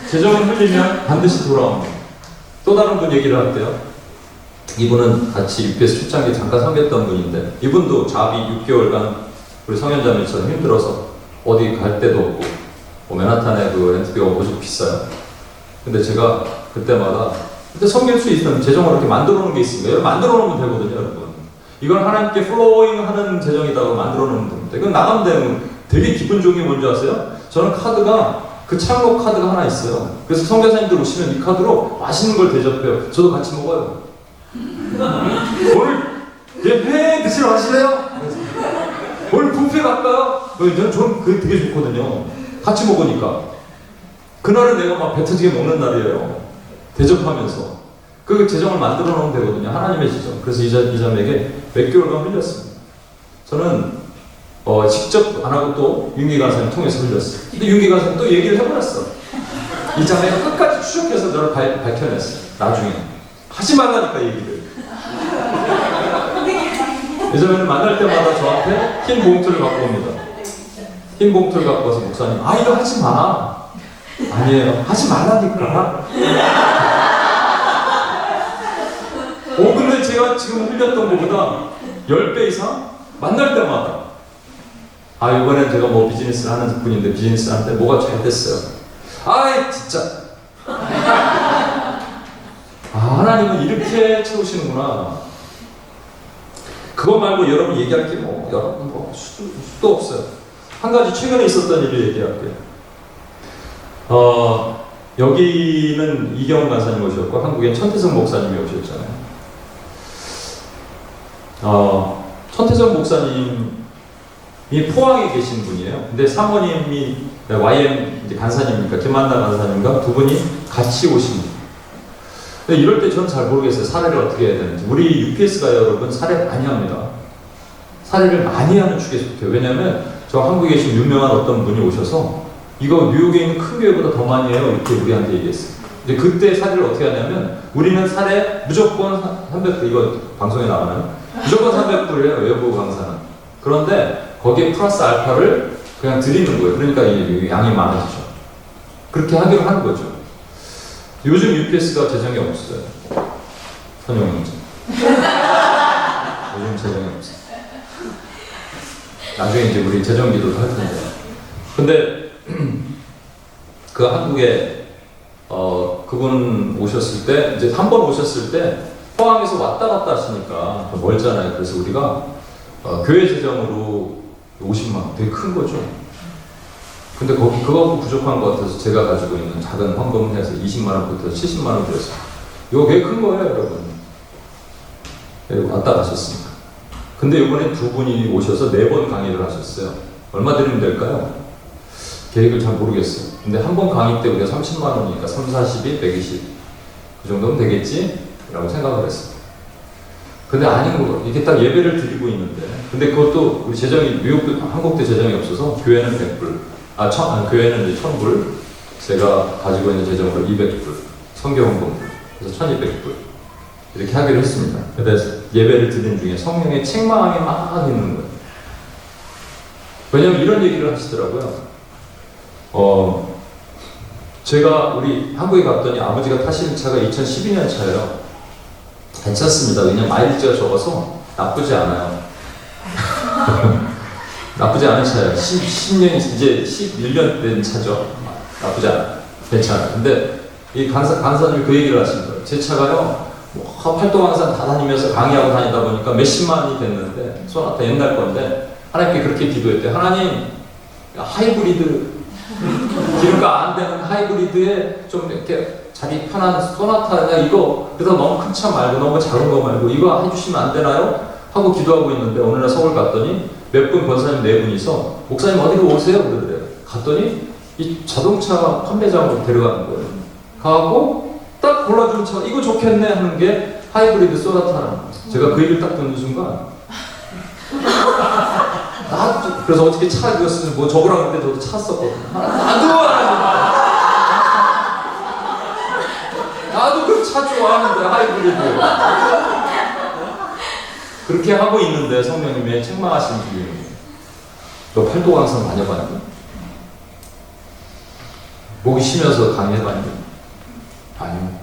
재정을 흘리면 반드시 돌아옵니다. 또 다른 분 얘기를 할게요. 이분은 같이 UPS 출장기 잠깐 섬겼던 분인데, 이분도 자비 6개월간 우리 성현자매처럼 힘들어서 어디 갈 데도 없고, 맨하탄에 그 렌트비가 오직 비싸요. 근데 제가 그때마다 섬길 수 있는 재정을 이렇게 만들어 놓은 게 있습니다. 만들어 놓으면 되거든요, 여러분. 이건 하나님께 플로잉 하는 재정이라고 만들어 놓으면 됩니다. 이건 나가면 되면 되게 기분 좋은 게 뭔지 아세요? 저는 카드가, 그 창록 카드가 하나 있어요. 그래서 선교사님들 오시면 이 카드로 맛있는 걸 대접해요. 저도 같이 먹어요. 오늘 회 드시러 가실래요? 오늘 뷔페 갈까요? 저는 그게 되게 좋거든요. 같이 먹으니까. 그날은 내가 막 배 터지게 먹는 날이에요. 대접하면서. 그 재정을 만들어 놓으면 되거든요. 하나님의 재정. 그래서 이 자매에게 몇 개월간 흘렸습니다. 저는 직접 안 하고 또 윤기 간사님 통해서 흘렸어요. 근데 윤기 간사님 또 얘기를 해버렸어. 이 자매가 끝까지 추적해서 저를 밝혀냈어요. 나중에 하지 말라니까 얘기를. 예전에는 만날 때마다 저한테 흰 봉투를 갖고 옵니다. 흰 봉투를 갖고 와서 목사님, 이거 하지 마. 아니에요. 하지 말라니까. 근데 제가 지금 흘렸던 것보다 10배 이상 만날 때마다 이번엔 제가 뭐 비즈니스를 하는 분인데 비즈니스 하는데 뭐가 잘 됐어요. 진짜. 하나님은 이렇게 채우시는구나. 그거 말고 여러분 얘기할 게 여러분 수도 없어요. 한 가지 최근에 있었던 일을 얘기할게요. 여기는 이경훈 간사님 오셨고 한국엔 천태성 목사님이 오셨잖아요. 천태성 목사님이 포항에 계신 분이에요. 근데 사모님이 YM 이제 간사님이니까 김만나 간사님과 두 분이 같이 오신 분. 근데 이럴 때 저는 잘 모르겠어요. 사례를 어떻게 해야 되는지. 우리 UPS가 여러분 사례 많이 합니다. 사례를 많이 하는 축에 속해요. 왜냐면 저 한국에 계신 유명한 어떤 분이 오셔서 이거 뉴욕에 있는 큰 교회보다 더 많이 해요. 이렇게 우리한테 얘기했어요. 이제 그때 사례를 어떻게 하냐면 우리는 사례 무조건 300불, 이거 방송에 나가나요? 무조건 300불이에요. 외부 강사는. 그런데 거기에 플러스 알파를 그냥 드리는 거예요. 그러니까 이 양이 많아지죠. 그렇게 하기로 하는 거죠. 요즘 UPS가 재정이 없어요. 선영 문제. 요즘 재정이 없어요. 나중에 이제 우리 재정 기도도 할 텐데. 근데 그 한국에 그분 오셨을 때 이제 한 번 오셨을 때 포항에서 왔다 갔다 하시니까 멀잖아요. 그래서 우리가 교회 재정으로 50만 원, 되게 큰 거죠. 근데 그거 부족한 것 같아서 제가 가지고 있는 작은 헌금을 해서 20만 원부터 70만 원 드렸어요. 이거 되게 큰 거예요, 여러분. 왔다 가셨습니다. 근데 이번에 두 분이 오셔서 4번 강의를 하셨어요. 얼마 드리면 될까요? 계획을 잘 모르겠어요. 근데 한 번 강의 때 우리가 30만 원이니까 3, 40이 120. 그 정도면 되겠지? 라고 생각을 했어요. 근데 아닌 거예요. 이게 딱 예배를 드리고 있는데. 근데 그것도 우리 재정이, 한국도 재정이 없어서 교회는 100불. 교회는 이제 1000불. 제가 가지고 있는 재정으로 200불. 성경헌금불. 그래서 1200불. 이렇게 하기로 했습니다. 그래서 예배를 드리는 중에 성령의 책망이 막 있는 거예요. 왜냐면 이런 얘기를 하시더라고요. 제가 우리 한국에 갔더니 아버지가 타시는 차가 2012년 차예요. 괜찮습니다. 왜냐면 마일리지가 적어서 나쁘지 않아요. 나쁘지 않은 차예요. 10년, 이제 11년 된 차죠. 나쁘지 않아요. 괜찮아요. 근데 이 간사님이 그 얘기를 하신 거예요. 제 차가요, 활동항상 다 다니면서 강의하고 다니다 보니까 몇십만이 됐는데, 소나타 옛날 건데, 하나님께 그렇게 기도했대요. 하나님, 하이브리드, 기름가 안 되는 하이브리드에 좀 이렇게 자기 편한 소나타냐, 이거, 그래서 너무 큰 차 말고, 너무 작은 거 말고, 이거 해주시면 안 되나요? 하고 기도하고 있는데, 어느 날 서울 갔더니, 몇 분 권사님 4분이서, 목사님 어디로 오세요? 그러더래요. 갔더니, 이 자동차 판매장으로 데려가는 거예요. 가고, 딱 골라주는 차가, 이거 좋겠네 하는 게 하이브리드 소나타라는 거예요. 제가 그 얘기를 딱 듣는 순간, 그래서 어떻게 차 이었으면 뭐 적으라 그랬는데 저도 차 썼거든요. 나도 그 차 좋아하는데 하이브리드. 그렇게 하고 있는데 성령님의 책망하신 분이, 너 팔도 강사 다녀봤니? 목이 쉬면서 강의해봤니? 아니요.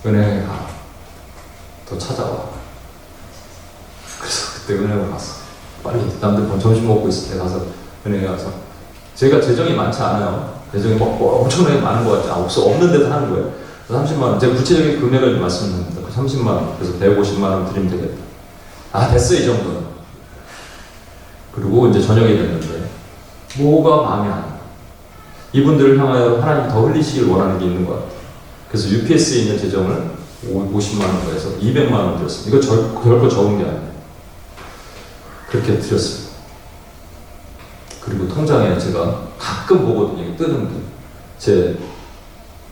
은행에 가. 더 찾아와. 그래서 그때 은행을 갔어. 빨리 남들 점심 먹고 있을 때 가서 은행에 가서, 제가 재정이 많지 않아요. 재정이 뭐 엄청나게 많은 것 같지 없는 데서 하는 거예요. 30만 원, 제가 구체적인 금액을 말씀드립니다. 그 30만 원, 그래서 150만 원 드리면 되겠다. 됐어, 이 정도는. 그리고 이제 저녁이 됐는데 뭐가 마음에 안 들어요. 이분들을 향하여 하나님 더 흘리시길 원하는 게 있는 것 같아요. 그래서 UPS에 있는 재정을 50만 원으로 해서 200만 원 드렸어요. 이거 결코 적은 게 아니에요. 그렇게 드렸어요. 그리고 통장에 제가 가끔 보거든요. 뜨는 게.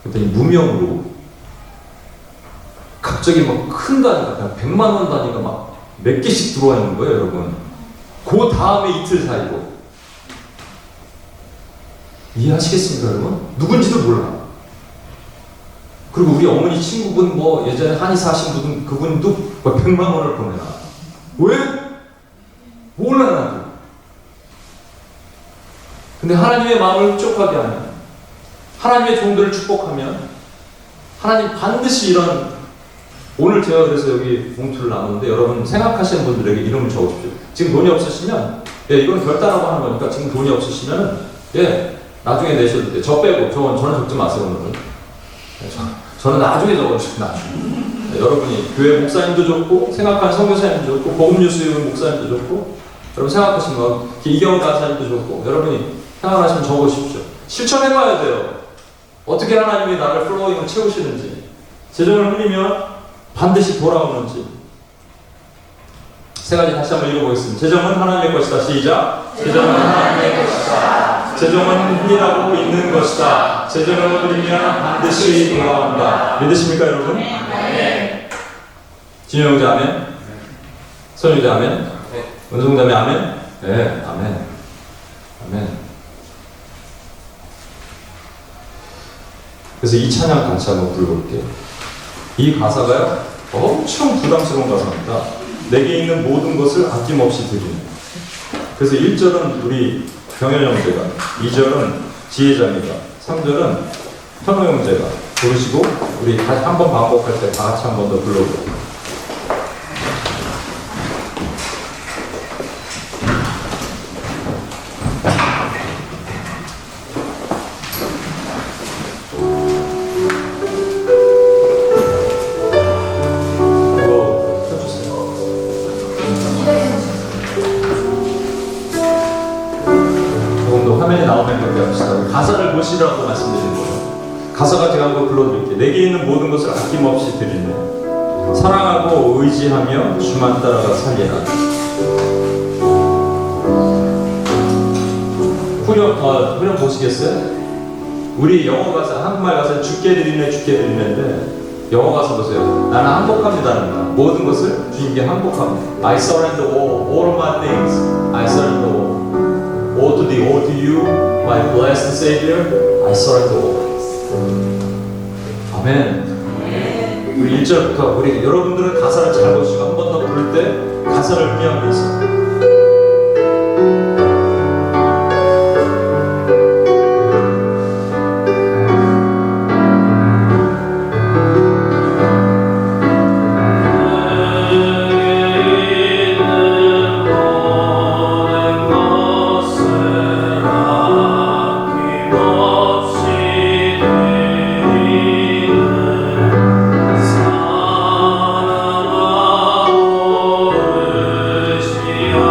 그랬더니 무명으로 갑자기 막 큰 단위가, 그냥 100만 원 단위가 막 몇 개씩 들어와 있는 거예요, 여러분. 그 다음에 이틀 사이고. 이해하시겠습니까, 여러분? 누군지도 몰라. 그리고 우리 어머니 친구분 뭐 예전에 한의사 하신 분 그분도 뭐 100만 원을 보내나. 왜? 몰라 나도. 근데 하나님의 마음을 흡족하게 하면, 하나님의 종들을 축복하면 하나님 반드시 이런, 오늘 제가 그래서 여기 봉투를 나누는데 여러분 생각하시는 분들에게 이름을 적어주십시오. 지금 돈이 없으시면, 예, 이건 결단하고 하는 거니까 지금 돈이 없으시면, 예, 나중에 내셔도 돼요. 저 빼고, 저는 적지 마세요, 오늘은. 저는 나중에 적어주세요, 나중에. 예, 여러분이 교회 목사님도 좋고, 생각하는 선교사님도 좋고, 복음뉴스 목사님도 좋고, 여러분 생각하시는 거, 이경 강사님도 좋고, 여러분이 생각하시면 적으십시오. 실천해봐야 돼요. 어떻게 하나님이 나를 플로잉을 채우시는지, 재정을 흘리면 반드시 돌아오는지. 세 가지 다시 한번 읽어보겠습니다. 재정은 하나님의 것이다. 시작. 재정은 하나님의 것이다. 재정은 흔히라고 있는 것이다. 재정을 흘리면 반드시 돌아온다. 믿으십니까, 여러분? 네. 진영 형제 아멘. 선영 형제 아멘. 은성 자매 아멘. 네, 아멘. 아멘. 그래서 이 찬양 같이 한번 불러볼게요. 이 가사가요, 엄청 부담스러운 가사입니다. 내게 있는 모든 것을 아낌없이 드리는. 그래서 1절은 우리 병현 형제가, 2절은 지혜자매가, 3절은 현호 형제가 부르시고, 우리 다시 한번 반복할 때 다 같이 한 번 더 불러볼게요. 가사를 보시라고 말씀드리는 거예요. 가사가 제가 한번 불러드릴게요. 내게 있는 모든 것을 아낌없이 드리네. 사랑하고 의지하며 주만 따라가 살리라. 후렴 보시겠어요? 우리 영어 가사, 한국말 가사 주께 드리네, 주께 드리네인데 영어 가사 보세요. 나는 항복합니다입니다. 모든 것을 주님께 항복합니다. I surrender all of my things. I surrender all. All to thee, all to you, my blessed Savior, I surrender all. 아멘. 우리 1절부터 우리 여러분들은 가사를 잘 보시고 한 번 더 부를 때 가사를 의미하면서 사랑하고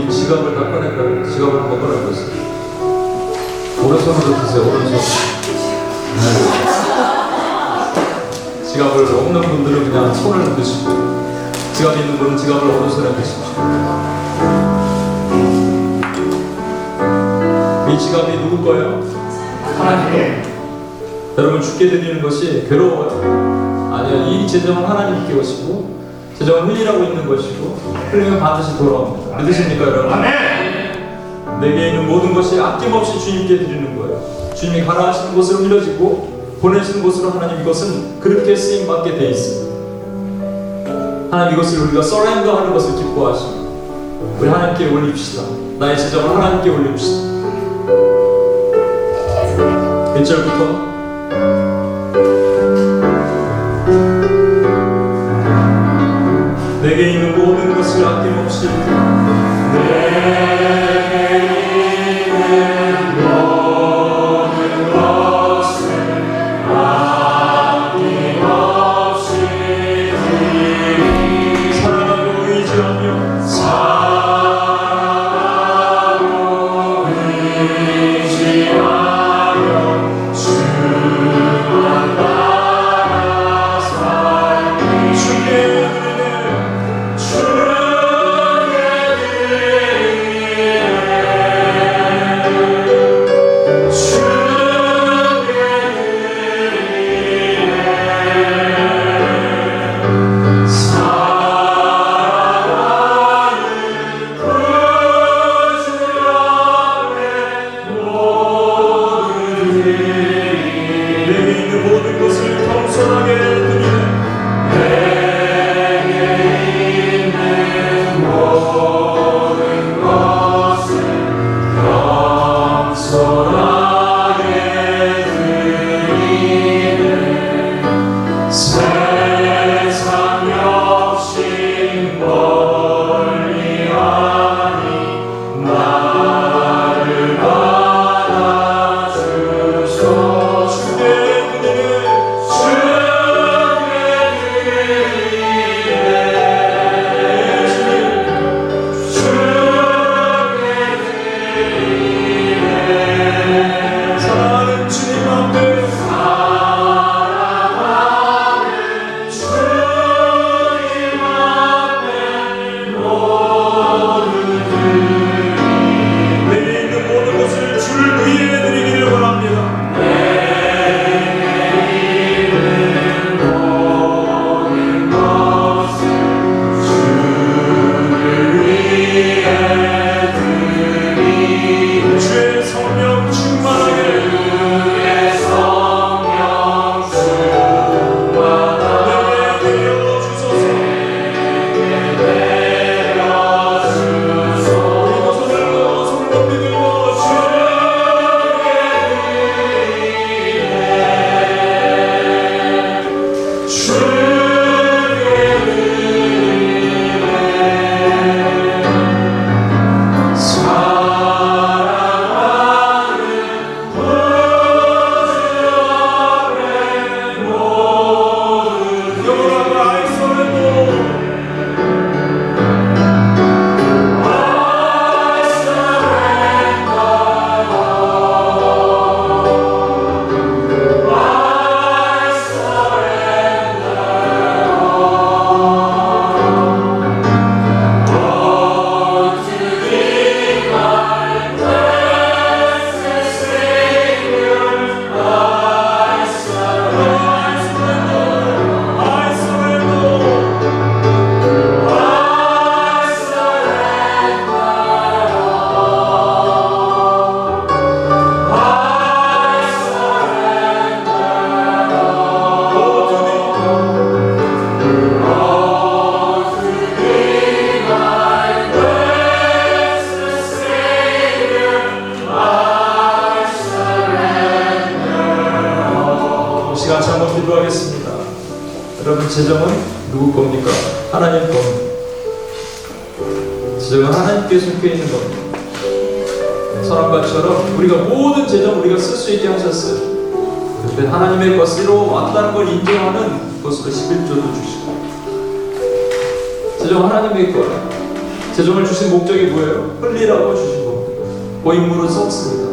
우리 지갑을 다 꺼내고 지갑을 한번 꺼내보세요. 오른손으로 드세요. 오른손. 네. 지갑을 없는 분들은 그냥 손을 드시고, 지갑이 있는 분은 지갑을 오른손에 드십시오. 이 지갑이 누구 거예요? 하나님. 여러분, 주께 드리는 것이 괴로워요? 아니요. 이 재정은 하나님께 오시고, 재정은 흘리라고 있는 것이고, 흘리면 반드시 돌아옵니다. 믿으십니까, 여러분? 아멘. 내게 있는 모든 것이 아낌없이 주님께 드리는 거예요. 주님이 가라 하시는 곳으로 흘려지고 보내시는 곳으로 하나님 이것은 그렇게 쓰임받게 돼 있어요. 하나님 이것을 우리가 서렌더 하는 것을 기뻐하시고 우리 하나님께 올립시다. 나의 재정을 하나님께 올립시다. 1절부터 내게 있는 모든 것을 아낌없이 기도하겠습니다. 여러분, 재정은 누구 겁니까? 하나님 겁니다. 재정은 하나님께 속해 있는 겁니다. 선악과처럼 우리가 모든 재정 우리가 쓸 수 있게 하셨어요. 그런데 하나님의 것으로 왔다는 걸 인정하는 것으로 11조도 주시고, 재정 하나님의 거예요. 재정을 주신 목적이 뭐예요? 흘리라고 주신 겁니다. 고인물은 썩습니다.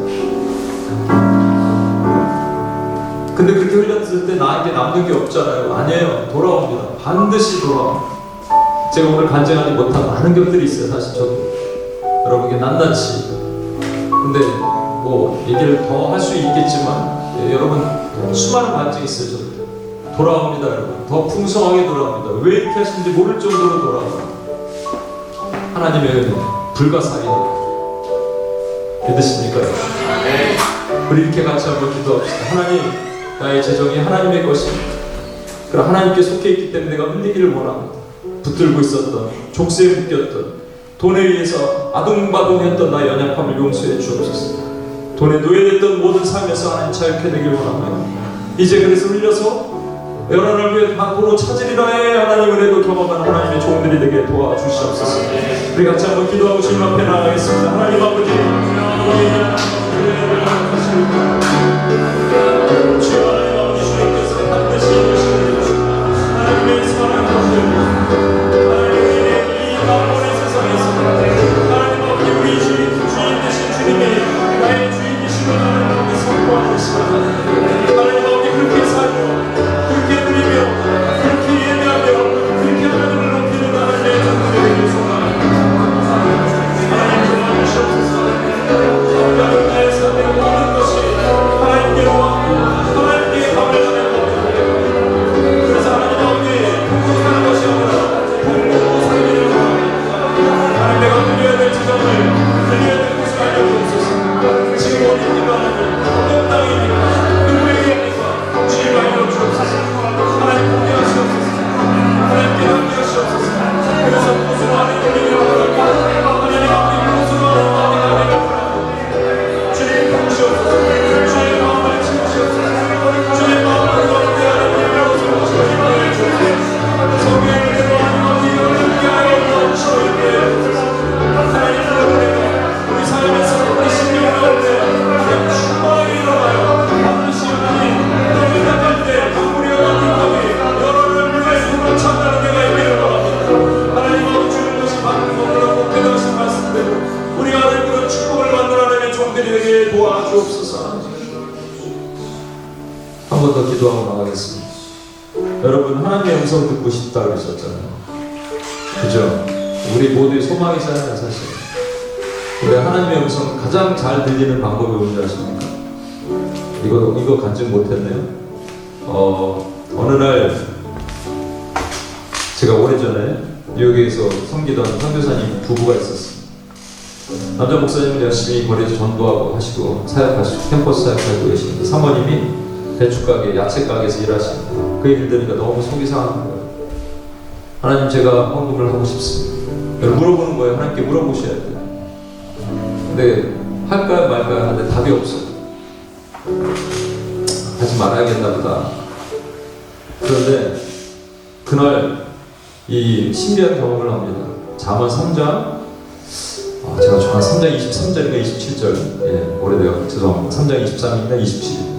근데 그렇게 흘렸을 때 나에게 남는 게 없잖아요. 아니에요. 돌아옵니다. 반드시 돌아옵니다. 제가 오늘 간증하지 못한 많은 것들이 있어요. 사실 저도 여러분께 낱낱이. 근데 뭐 얘기를 더 할 수 있겠지만 여러분 수많은 간증이 있어요. 저도 돌아옵니다. 여러분 더 풍성하게 돌아옵니다. 왜 이렇게 하시는지 모를 정도로 돌아옵니다. 하나님의 은혜 불가사의다. 믿으십니까? 네. 우리 이렇게 같이 한번 기도합시다. 하나님, 나의 재정이 하나님의 것입니다. 그럼 하나님께 속해 있기 때문에 내가 흘리기를 원합니다. 붙들고 있었던, 족쇄에 묶였던, 돈에 의해서 아둥바둥했던 나의 연약함을 용서해 주옵소서. 돈에 노예됐던 모든 삶에서 하나님 자유케 되길 원합니다. 이제 그래서 흘려서 여러 날 위해 도로 찾으리라의 하나님 은혜도 경험하는 하나님의 종들이 되게 도와주시옵소서. 우리 같이 한번 기도하고 주님 앞에 나가겠습니다. 하나님 아버지, 주여 하나님 아버지, 주님께서 반드시 이루시는 하나님의 사랑을 하나님의 이 만물의 세상에서 하나님 아버지, 우리 주인 되신 주님이 나의 주인이시고 하나님 아버지 선포하시는 하나님 아버지, 그렇게 살고 그렇게 누리며 그렇게 예배하며 그렇게 하나님을 높이는 하나님의 종들에게 소망합니다. 하나님 도와주시옵소서. 나의 삶의 모든 것이 하나님께로 왔고 하나님께 감을 하는 겁니다. 그래서 하나님 아버지, 풍족하는 것이 아니라 풍부고 살기를 원합니다. 하나님, 내가 드려야 될 지점을 드려야 될 곳을 알려주옵소서. 지금 어디입니까? 어떤 땅입니까? 누구에게입니까? 주님 알려 주옵소서. 하나님 공개하시옵소서. 하나님께 함께하시옵소서. 그래서 무엇으로 하나님 돌리기를 원합니다. 하나님 아버지, 무엇으로 하나님 나에게 원합니다. 주님 부르시옵소서. 주의 마음을 채우시옵소서. 주의 마음을 넓게 하나님이라고 주님을 주옵소서. 성경을 대로 하나님 아버지, 열심히 하여 도와주시옵소서. 하나님 부르짖으며 우리 삶에서 우리 신경을 넣을 때 하나님 충만하게 일어나요. 반드시 하나님 너를 나갈 때 우리가 맡은 답이 여러분을 위해 손을 찬다는 내가 있기를 원합니다. 하나님 아버지, 주는 것이 받는 것보다 복되다 하신 말씀대로 우리가 하나님 그런 축복을 받는 하나님의 종들이 되게 도와주옵소서. 한 번 더 기도하고 나가겠습니다. 여러분, 하나님의 음성 듣고 싶다 그러셨잖아요. 그죠? 우리 모두의 소망이잖아요, 사실. 근데 하나님의 음성 가장 잘 들리는 방법이 뭔지 아십니까? 이거 간증 못했네요. 어느 날 제가 오래전에 뉴욕에서 섬기던 선교사님 부부가 있었어요. 남자 목사님은 열심히 거리에서 전도하고 하시고 사역하시고 캠퍼스 사역하고 계시는데 사모님이 배추가게, 야채가게에서 일하시는 그 얘기를 들으니까 너무 속이 상하는 거예요. 하나님, 제가 헌금을 하고 싶습니다. 물어보는 거예요. 하나님께 물어보셔야 돼요. 근데 할까요 말까요 하는데 답이 없어요. 하지 말아야겠나 보다. 그런데 그날 이 신비한 경험을 합니다. 잠언 3장, 제가 정확한 3장 23절인가 27절, 예, 오래돼요. 죄송합니다. 3장 23일이나 27일.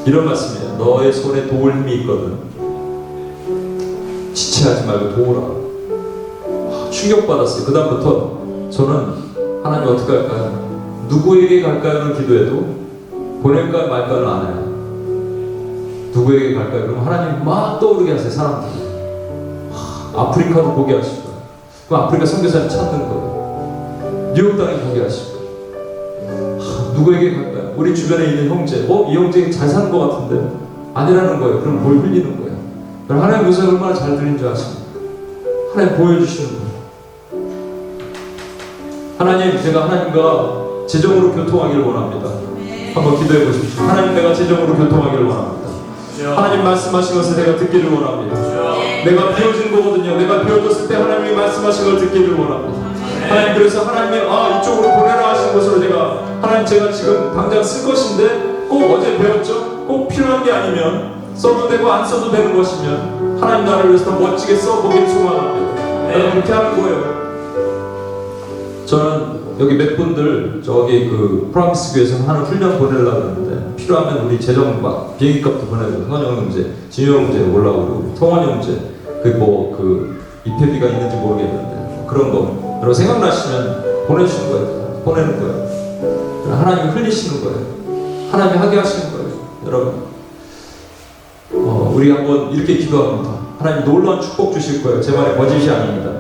이런 말씀이에요. 너의 손에 도울 힘이 있거든 지체하지 말고 도우라. 충격받았어요. 그 다음부터 저는 하나님 어떻게 할까요? 누구에게 갈까요를 기도해도 보낼까요 말까요를 안 해요. 누구에게 갈까요? 그럼 하나님 막 떠오르게 하세요. 사람들 아프리카도 보게 하시고, 그럼 아프리카 선교사님 찾는 거예요. 뉴욕 땅에 보게 하시고, 누구에게 갈까요? 우리 주변에 있는 형제, 이 형제 잘 사는 것 같은데 아니라는 거예요. 그럼 뭘 흘리는 거예요? 그럼 하나님 음성이 얼마나 잘 들린 줄 아십니까? 하나님 보여주시는 거예요. 하나님, 제가 하나님과 재정으로 교통하기를 원합니다. 한번 기도해 보십시오. 하나님, 내가 재정으로 교통하기를 원합니다. 하나님 말씀하신 것을 내가 듣기를 원합니다. 내가 비워진 거거든요. 내가 비워졌을 때 하나님이 말씀하신 걸 듣기를 원합니다. 하나님, 그래서 하나님이 이쪽으로 보내라 하신 것으로 제가 지금 당장 쓸 것인데 꼭 어제 배웠죠? 꼭 필요한 게 아니면 써도 되고 안 써도 되는 것이면 하나님 나를 위해서 더 멋지게 써보길 소망합니다. 여러분, 그렇게 하는 거예요. 저는 여기 몇 분들 저기 그 프랑스 교회에서 하는 훈련 보내려고 했는데 필요하면 우리 재정 막 비행기값도 보내고 선영 형제, 진영 형제 올라오고 통원 형제 그 입회비가 있는지 모르겠는데 그런 거 여러분 생각나시면 보내주시는 거예요. 보내는 거예요. 하나님이 흘리시는 거예요. 하나님이 하게 하시는 거예요. 여러분 우리 한번 이렇게 기도합니다. 하나님 놀라운 축복 주실 거예요. 제 말이 거짓이 아닙니다.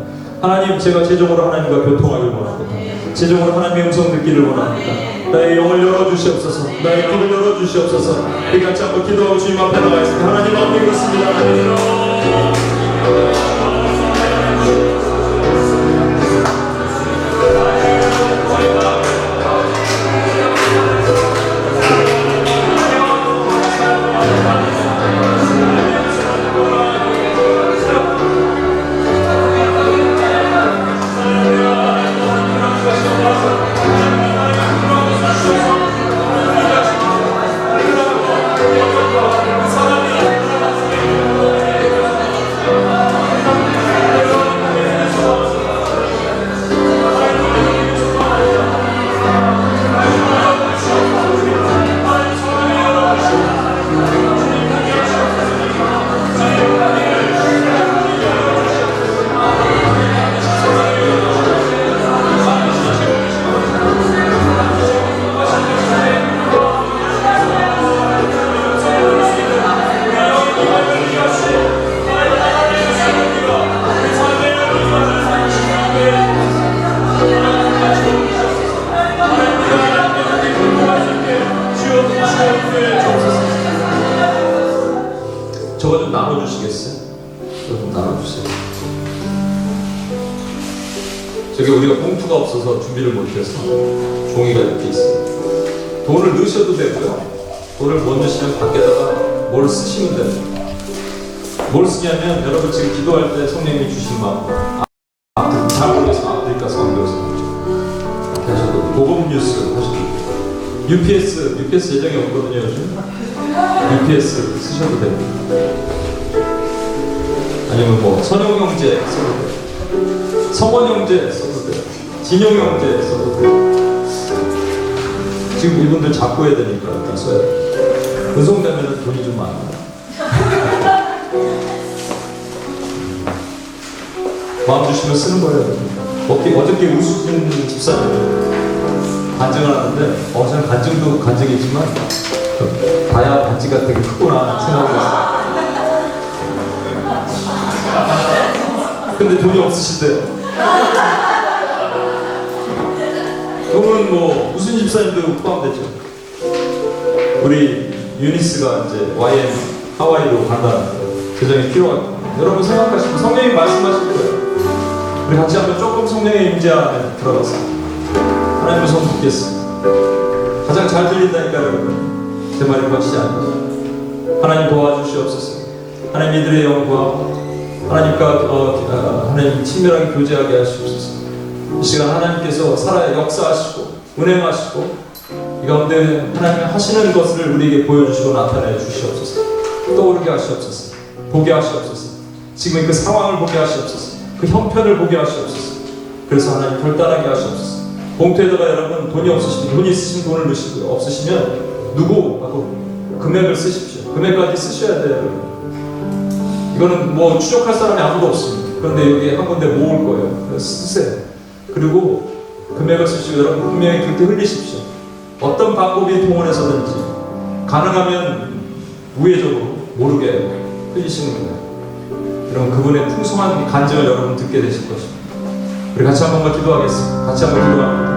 하나님, 제가 최종으로 하나님과 교통하길 원합니다. 최종으로 하나님의 음성 듣기를 원합니다. 나의 영을 열어주시옵소서. 나의 귀를 열어주시옵소서. 우리 같이 한번 기도하고 주님 앞에 나가겠습니다. 하나님 앞에 그렇습니다. 저거 좀 나눠주시겠어요? 저거 좀 나눠주세요. 저기 우리가 봉투가 없어서 준비를 못해서 종이가 이렇게 있어요. 돈을 넣으셔도 되고요. 돈을 못 넣으시면 밖에다가 뭘 쓰시면 됩니다. 뭘 쓰냐면 여러분 지금 기도할 때 성령님이 주신 마음 잘 모르겠어. 아프리카서 안 배워서 이렇게 하셔도 복음 뉴스 하셔도 UPS 예정이 없거든요 요즘. UPS 쓰셔도 됩니다. 아니면 뭐 선용형제 써도 돼요. 성원형제 써도 돼요. 진용형제 써도 돼요. 지금 이분들 잡고 해야 되니까 일단 써야 돼요. 은송되면 돈이 좀 많아요. 마음 주시면 쓰는 거예요. 어저께 우수진 집사님 간증을 하는데 저는 간증도 간증이지만 다야 반지가 되게 크구나 생각을 했어요. 근데 돈이 없으시대요. 그러면 뭐 무슨 집사님도 포함되죠. 우리 유니스가 이제 YM 하와이로 간다는 재정이 필요하고 여러분 생각하시면 성령이 말씀하실 거예요. 우리 같이 한번 조금 성령의 임재 안에 들어가서 하나님의 손 붙겠습니다. 가장 잘 들린다니까 여러분. 제 말이 거치지 않고 하나님 도와주시옵소서. 하나님 이들의 영과 하나님과 하나님 친밀하게 교제하게 하시옵소서. 이 시간 하나님께서 살아 역사하시고 운행하시고 이 가운데 하나님 하시는 것을 우리에게 보여주시고 나타내 주시옵소서. 떠오르게 하시옵소서. 보게 하시옵소서. 지금의 그 상황을 보게 하시옵소서. 그 형편을 보게 하시옵소서. 그래서 하나님 결단하게 하시옵소서. 봉투에다가 여러분 돈이 없으시면 돈이 있으시면 돈을 넣으시고요. 없으시면 누구 하고 금액을 쓰십시오. 금액까지 쓰셔야 돼요. 여러분. 이거는 뭐 추적할 사람이 아무도 없습니다. 그런데 여기 한 군데 모을 거예요. 그래서 쓰세요. 그리고 금액을 쓰시고 여러분 분명히 그렇게 흘리십시오. 어떤 방법이 동원해서든지 가능하면 우회적으로 모르게 흘리시는 거예요. 여러분 그분의 풍성한 간증을 여러분 듣게 되실 것입니다. 우리 같이 한 번만 기도하겠습니다. 같이 한 번 기도합니다.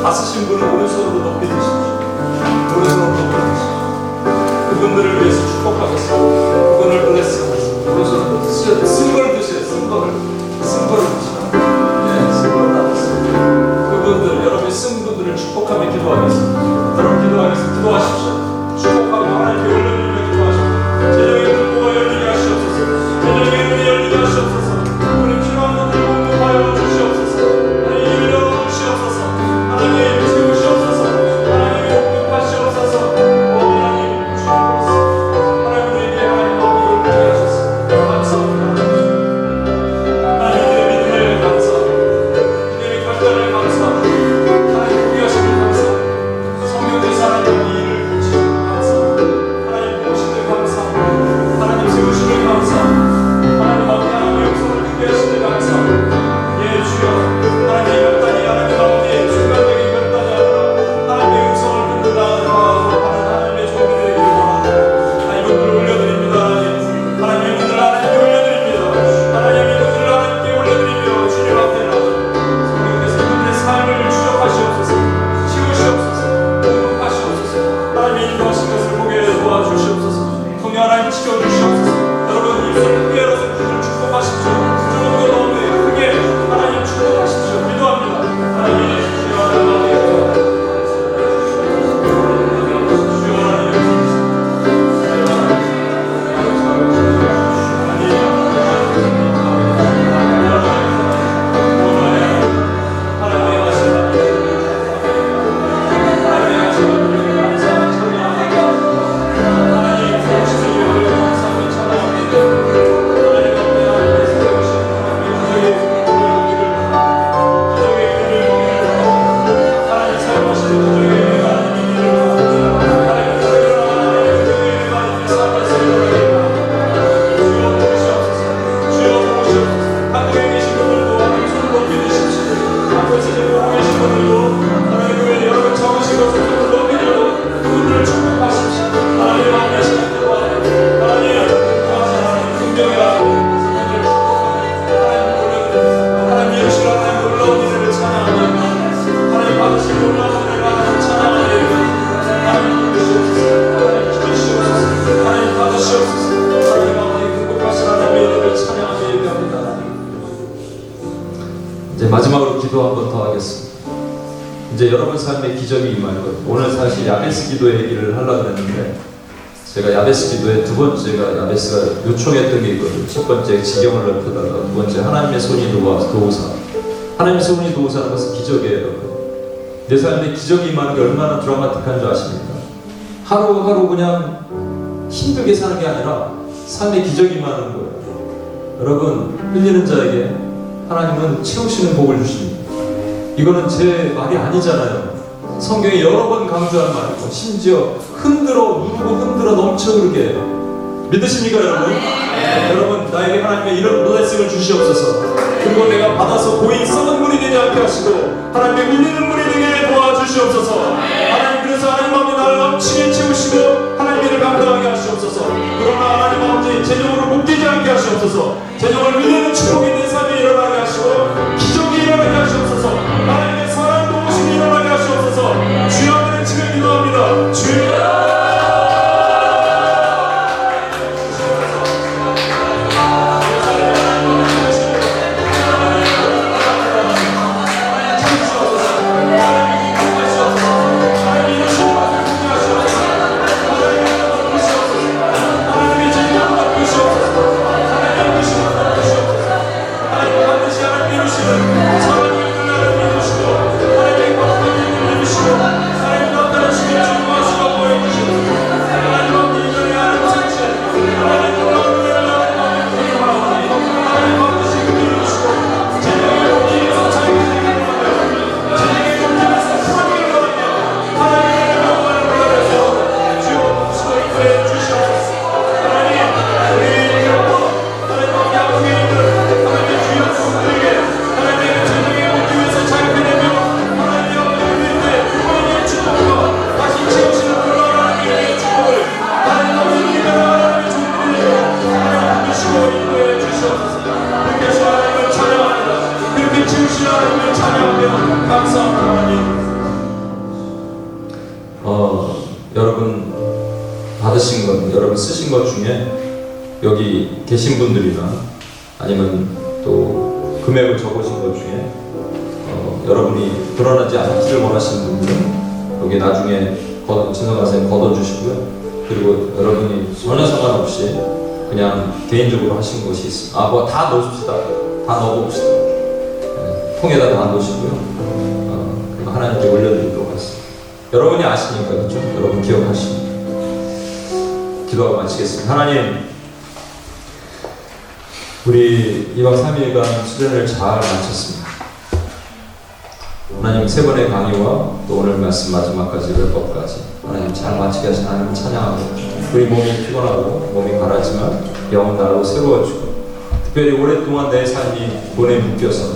다쓰신 분은 오른손으로 높이 드십시오. 오른손으로 높이 드십시오. 그분들을 위해서 축복하겠습니다. 그분을 블레스하겠습니다. 오른손으로 드세요. 쓴 걸 드세요. 쓴 거를 드시라. 네, 쓴 걸 나눴습니다. 그분들, 여러분이 쓴 분들을 축복하며 기도하겠습니다. 여러분 기도하겠습니다. 기도하십시오. 축복하고 하나님께 올려드리며 기도하십시오. 제정의 눈보가 열리게 하시옵소서. 제정의 눈이 열리게 하시옵소서. 우리 필요한 것들 공급하여 주시옵소서. 하나님 열어주시옵소서. 하나님 채우시옵소서. 하나님 공급하시옵소서. 오 하나님 주시옵소서. 하나님 우리에게 하나님 너무 열리게 하셔서 감사합니다. 하나님 우리의 믿음을 감사합니다. 우리의 결단을 감사합니다. 하나님 포기하심을 감사합니다. 성경에서 하나님 일을 보시는 감사합니다. 하나님 보시는 감사합니다. 하나님 세우심을 감사합니다. 하나님 하나님의 역사를 크게 하시는 감사합니다. 예 주여 하나님의 결단이 하나님 가운데 순간적인 결단이 아니라 하나님의 음성을 듣는다 하는 하나님의 종들에게 원합니다. 하나님 이것들을 올려드립니다. 하나님 이것들을 하나님께 올려드립니다. 하나님 이것들을 하나님께 올려드리며 주님 앞에 성령께서 이분들의 삶을 추적하시옵소서. 치우시옵소서. 공급하시옵소서. 하나님의 인도하신 것을 보게 도와주시옵소서. 통해 하나님 지켜주시옵소서. 여러분 입술 크게 열어서 그들을 축복하십시오. 조금 더 너무 크게 하나님 축복하십시오. 기도합니다. 하나님 주여 하나님 주여 하나님 이제 마지막으로 기도 한 번 더 하겠습니다. 이제 여러분 삶에 기적이 임할 거예요. 오늘 사실 야베스 기도 얘기를 하려고 했는데 제가 야베스 기도의 두 번째가 야베스가 요청했던 게 있거든요. 첫 번째 지경을 넓혀달라. 두 번째 하나님의 손이 도우사. 하나님의 손이 도우사는 것은 기적이에요. 내 삶에 기적이 임하는 게 얼마나 드라마틱한 줄 아십니까? 하루하루 그냥 힘들게 사는 게 아니라 삶에 기적이 임하는 거예요. 여러분 흘리는 자에게 하나님은 채우시는 복을 주십니다. 이거는 제 말이 아니잖아요. 성경에 여러 번 강조한 말이고 심지어 누르고 넘쳐 흐르게 믿으십니까 여러분? 네. 여러분 나에게 하나님의 이런 블레싱을 주시옵소서. 그리고 내가 받아서 고인 썩은 물이 되지 않게 하시고 하나님의 울리는 물이 되게 도와주시옵소서. 하나님 그래서 하나님 마음에 나를 넘치게 채우시고 하나님 일을 감당하게 하시옵소서. 그러나 하나님 아버지 재정으로 묶이지 않게 하시옵소서. 재정을 울리는 축복이 내 삶에 일어나게 하시고 기적이 일어나게 하시옵소서. 하나님의 사랑 도우심이 일어나게 하시옵소서. 주여 하나님 지금 기도합니다. 주여 받으신 것, 여러분 쓰신 것 중에 여기 계신 분들이나 아니면 또 금액을 적으신 것 중에 여러분이 드러나지 않기를 원하시는 분들은 여기 나중에 진성가사에 걷어주시고요. 그리고 여러분이 전혀 상관없이 그냥 개인적으로 하신 것이 있습니다. 뭐 다 넣읍시다. 다 넣어봅시다. 통에다 다 넣으시고요. 그리고 하나님께 올려드리도록 하겠습니다. 여러분이 아시니까, 그렇죠? 여러분 기억하시니까. 기도하고 마치겠습니다. 하나님, 우리 2박 3일간 수련을 잘 마쳤습니다. 하나님, 3번의 강의와 또 오늘 말씀 마지막까지 율법까지 하나님 잘 마치게 하신 하나님을 찬양하고, 우리 몸이 피곤하고 몸이 가라지만 영은 날로 새로워지고, 특별히 오랫동안 내 삶이 돈에 묶여서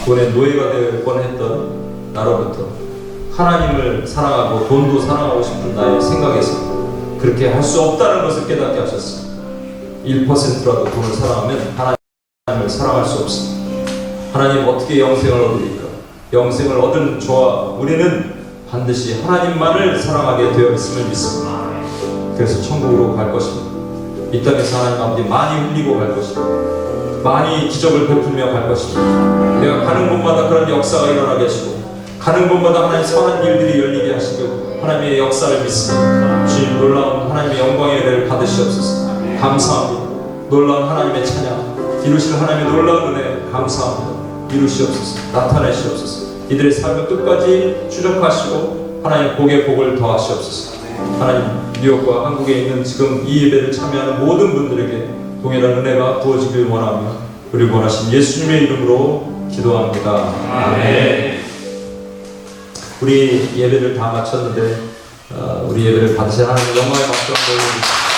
돈의 노예가 될 뻔했던 나로부터 하나님을 사랑하고 돈도 사랑하고 싶은 나의 생각에서 그렇게 할 수 없다는 것을 깨닫게 하셨습니다. 1%라도 돈을 사랑하면 하나님을 사랑할 수 없습니다. 하나님, 어떻게 영생을 얻으리까? 영생을 얻은 저와 우리는 반드시 하나님만을 사랑하게 되어 있음을 믿습니다. 그래서 천국으로 갈 것입니다. 이 땅에서 하나님 아버지 많이 흘리고 갈 것입니다. 많이 기적을 베풀며 갈 것입니다. 내가 가는 곳마다 그런 역사가 일어나게 하시고, 가는 곳마다 하나님 선한 일들이 열리게 하시고, 하나님의 역사를 믿습니다. 주님, 놀라운 하나님의 영광의 은혜를 받으시옵소서. 감사합니다. 놀라운 하나님의 찬양, 이루실 하나님의 놀라운 은혜 감사합니다. 이루시옵소서. 나타내시옵소서. 이들의 삶을 끝까지 추적하시고 하나님 복의 복을 더하시옵소서. 하나님, 뉴욕과 한국에 있는 지금 이 예배를 참여하는 모든 분들에게 동일한 은혜가 부어지길 원하며 우리 원하신 예수님의 이름으로 기도합니다. 아멘. 우리 예배를 다 마쳤는데 우리 예배를 받으신 하나님 영광의 박수 한번